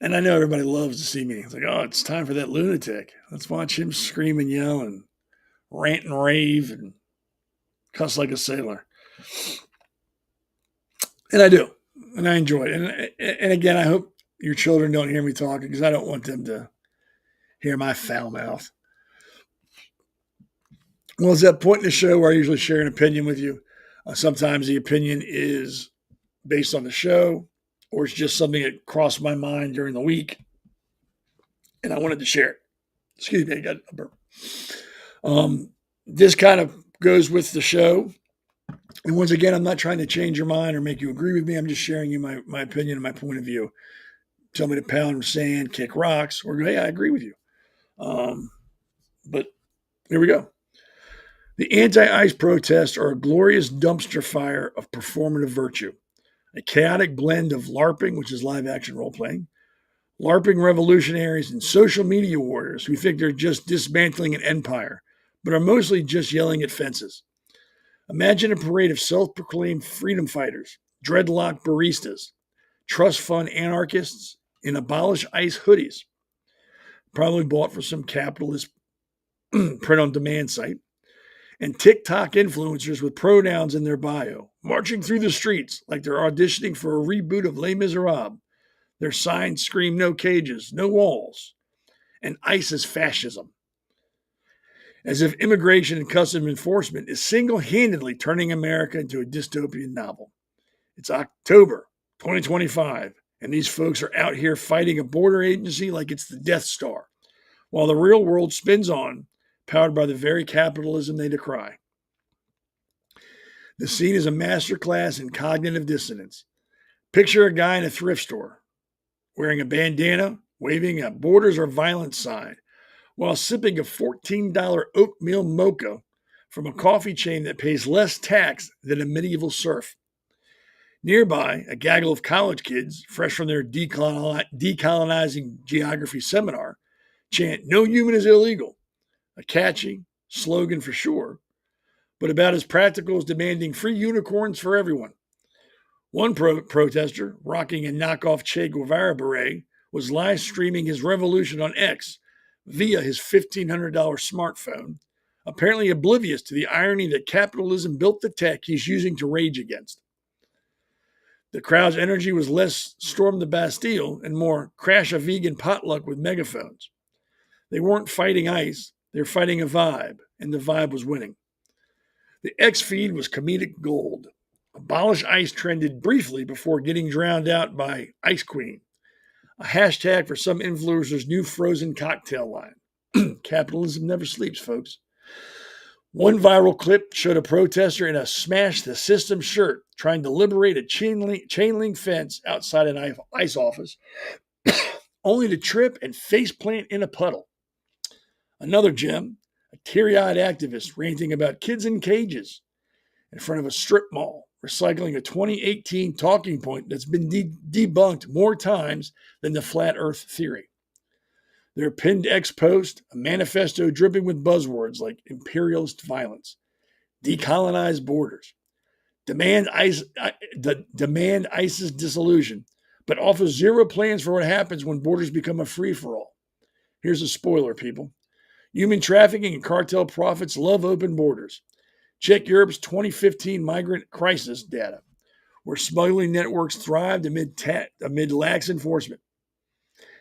And I know everybody loves to see me. It's like, oh, it's time for that lunatic. Let's watch him scream and yell and rant and rave and cuss like a sailor. And I do. And I enjoy it. And again, I hope your children don't hear me talking because I don't want them to hear my foul mouth. Well, it's that point in the show where I usually share an opinion with you. Sometimes the opinion is based on the show, or it's just something that crossed my mind during the week, and I wanted to share it. Excuse me, I got a burp. This kind of goes with the show. And once again, I'm not trying to change your mind or make you agree with me. I'm just sharing you my opinion and my point of view. Tell me to pound sand, kick rocks, or hey, I agree with you. But here we go. The anti-ICE protests are a glorious dumpster fire of performative virtue, a chaotic blend of LARPing, which is live action role playing, LARPing revolutionaries, and social media warriors who think they're just dismantling an empire, but are mostly just yelling at fences. Imagine a parade of self-proclaimed freedom fighters, dreadlock baristas, trust fund anarchists in abolish ICE hoodies, probably bought for some capitalist print-on-demand site, and TikTok influencers with pronouns in their bio, marching through the streets like they're auditioning for a reboot of Les Miserables. Their signs scream no cages, no walls, and ICE is fascism. As if immigration and customs enforcement is single-handedly turning America into a dystopian novel. It's October 2025, and these folks are out here fighting a border agency like it's the Death Star, while the real world spins on, powered by the very capitalism they decry. The scene is a masterclass in cognitive dissonance. Picture a guy in a thrift store, wearing a bandana, waving a borders are violence sign, while sipping a $14 oatmeal mocha from a coffee chain that pays less tax than a medieval serf. Nearby, a gaggle of college kids, fresh from their decolonizing geography seminar, chant, "No human is illegal," a catchy slogan for sure, but about as practical as demanding free unicorns for everyone. One protester, rocking a knockoff Che Guevara beret, was live streaming his revolution on X via his $1,500 smartphone, apparently oblivious to the irony that capitalism built the tech he's using to rage against. The crowd's energy was less storm the Bastille and more crash a vegan potluck with megaphones. They weren't fighting ICE, they were fighting a vibe, and the vibe was winning. The X feed was comedic gold. Abolish ICE trended briefly before getting drowned out by Ice Queen, a hashtag for some influencer's new frozen cocktail line. Capitalism never sleeps, folks. One viral clip showed a protester in a smash the system shirt trying to liberate a chain link fence outside an ICE office, only to trip and faceplant in a puddle. Another gem, a teary-eyed activist ranting about kids in cages in front of a strip mall, recycling a 2018 talking point that's been debunked more times than the flat earth theory. Their pinned X post, a manifesto dripping with buzzwords like imperialist violence, decolonize borders, demand ICE's dissolution, but offers zero plans for what happens when borders become a free-for-all. Here's a spoiler, people. Human trafficking and cartel profits love open borders. Check Europe's 2015 migrant crisis data, where smuggling networks thrived amid lax enforcement.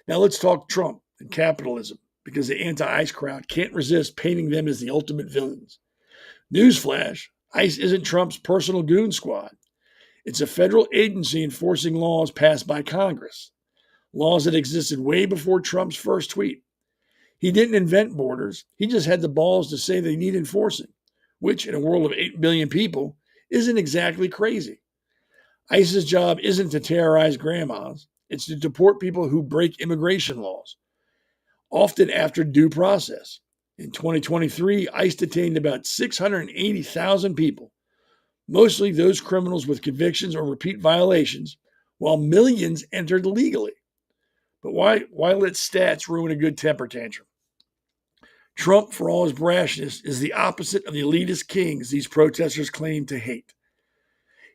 Now let's talk Trump and capitalism, because the anti-ICE crowd can't resist painting them as the ultimate villains. Newsflash, ICE isn't Trump's personal goon squad. It's a federal agency enforcing laws passed by Congress, laws that existed way before Trump's first tweet. He didn't invent borders. He just had the balls to say they need enforcing, which in a world of 8 billion people isn't exactly crazy. ICE's job isn't to terrorize grandmas. It's to deport people who break immigration laws, often after due process. In 2023, ICE detained about 680,000 people, mostly those criminals with convictions or repeat violations, while millions entered legally. But why let stats ruin a good temper tantrum? Trump, for all his brashness, is the opposite of the elitist kings these protesters claim to hate.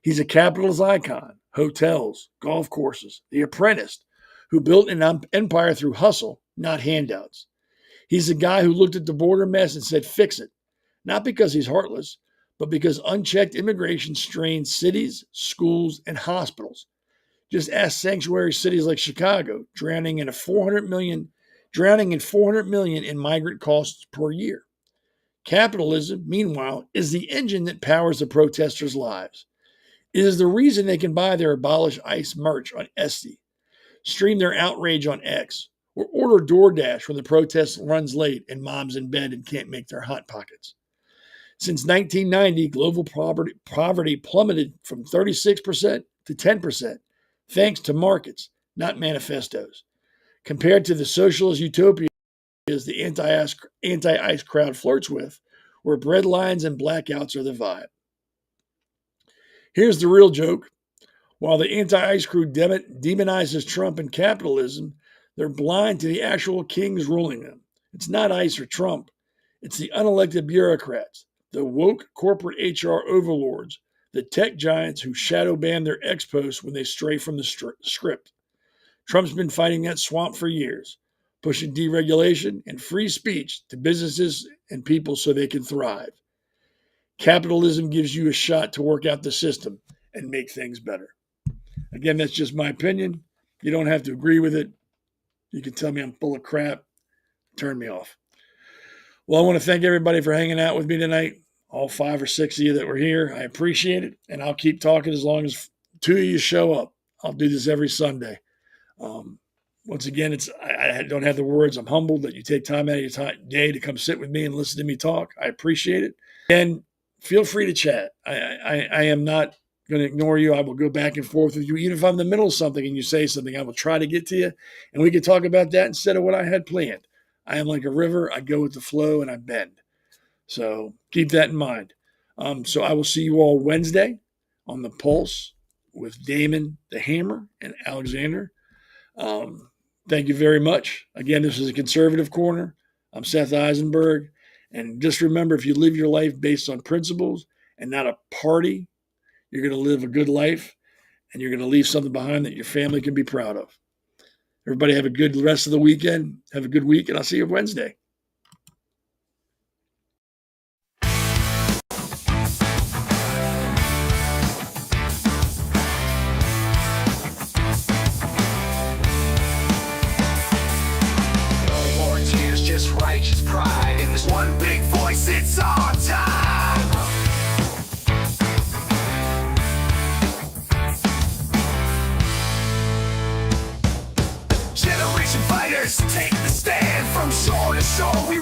He's a capitalist icon, hotels, golf courses, The Apprentice, who built an empire through hustle, not handouts. He's the guy who looked at the border mess and said, fix it. Not because he's heartless, but because unchecked immigration strains cities, schools, and hospitals. Just ask sanctuary cities like Chicago, drowning in 400 million in migrant costs per year. Capitalism, meanwhile, is the engine that powers the protesters' lives. It is the reason they can buy their Abolish ICE merch on Etsy, stream their outrage on X, or order DoorDash when the protest runs late and mom's in bed and can't make their Hot Pockets. Since 1990, global poverty plummeted from 36% to 10%, thanks to markets, not manifestos. Compared to the socialist utopias the anti-ICE crowd flirts with, where bread lines and blackouts are the vibe. Here's the real joke. While the anti-ICE crew demonizes Trump and capitalism, they're blind to the actual kings ruling them. It's not ICE or Trump. It's the unelected bureaucrats, the woke corporate HR overlords, the tech giants who shadow ban their ex-posts when they stray from the script. Trump's been fighting that swamp for years, pushing deregulation and free speech to businesses and people so they can thrive. Capitalism gives you a shot to work out the system and make things better. Again, that's just my opinion. You don't have to agree with it. You can tell me I'm full of crap. Turn me off. Well, I want to thank everybody for hanging out with me tonight. All 5 or 6 of you that were here. I appreciate it. And I'll keep talking as long as 2 of you show up. I'll do this every Sunday. Once again, I don't have the words. I'm humbled that you take time out of your day to come sit with me and listen to me talk. I appreciate it. And feel free to chat. I am not going to ignore you. I will go back and forth with you. Even if I'm in the middle of something and you say something, I will try to get to you. And we can talk about that instead of what I had planned. I am like a river. I go with the flow and I bend. So keep that in mind. So I will see you all Wednesday on The Pulse with Damon the Hammer and Alexander. Thank you very much. Again, this is a Conservative Corner. I'm Seth Eisenberg. And just remember, if you live your life based on principles and not a party, you're going to live a good life and you're going to leave something behind that your family can be proud of. Everybody have a good rest of the weekend. Have a good week, and I'll see you Wednesday. Righteous pride in this one big voice, it's our time. Generation fighters take the stand from shore to shore. We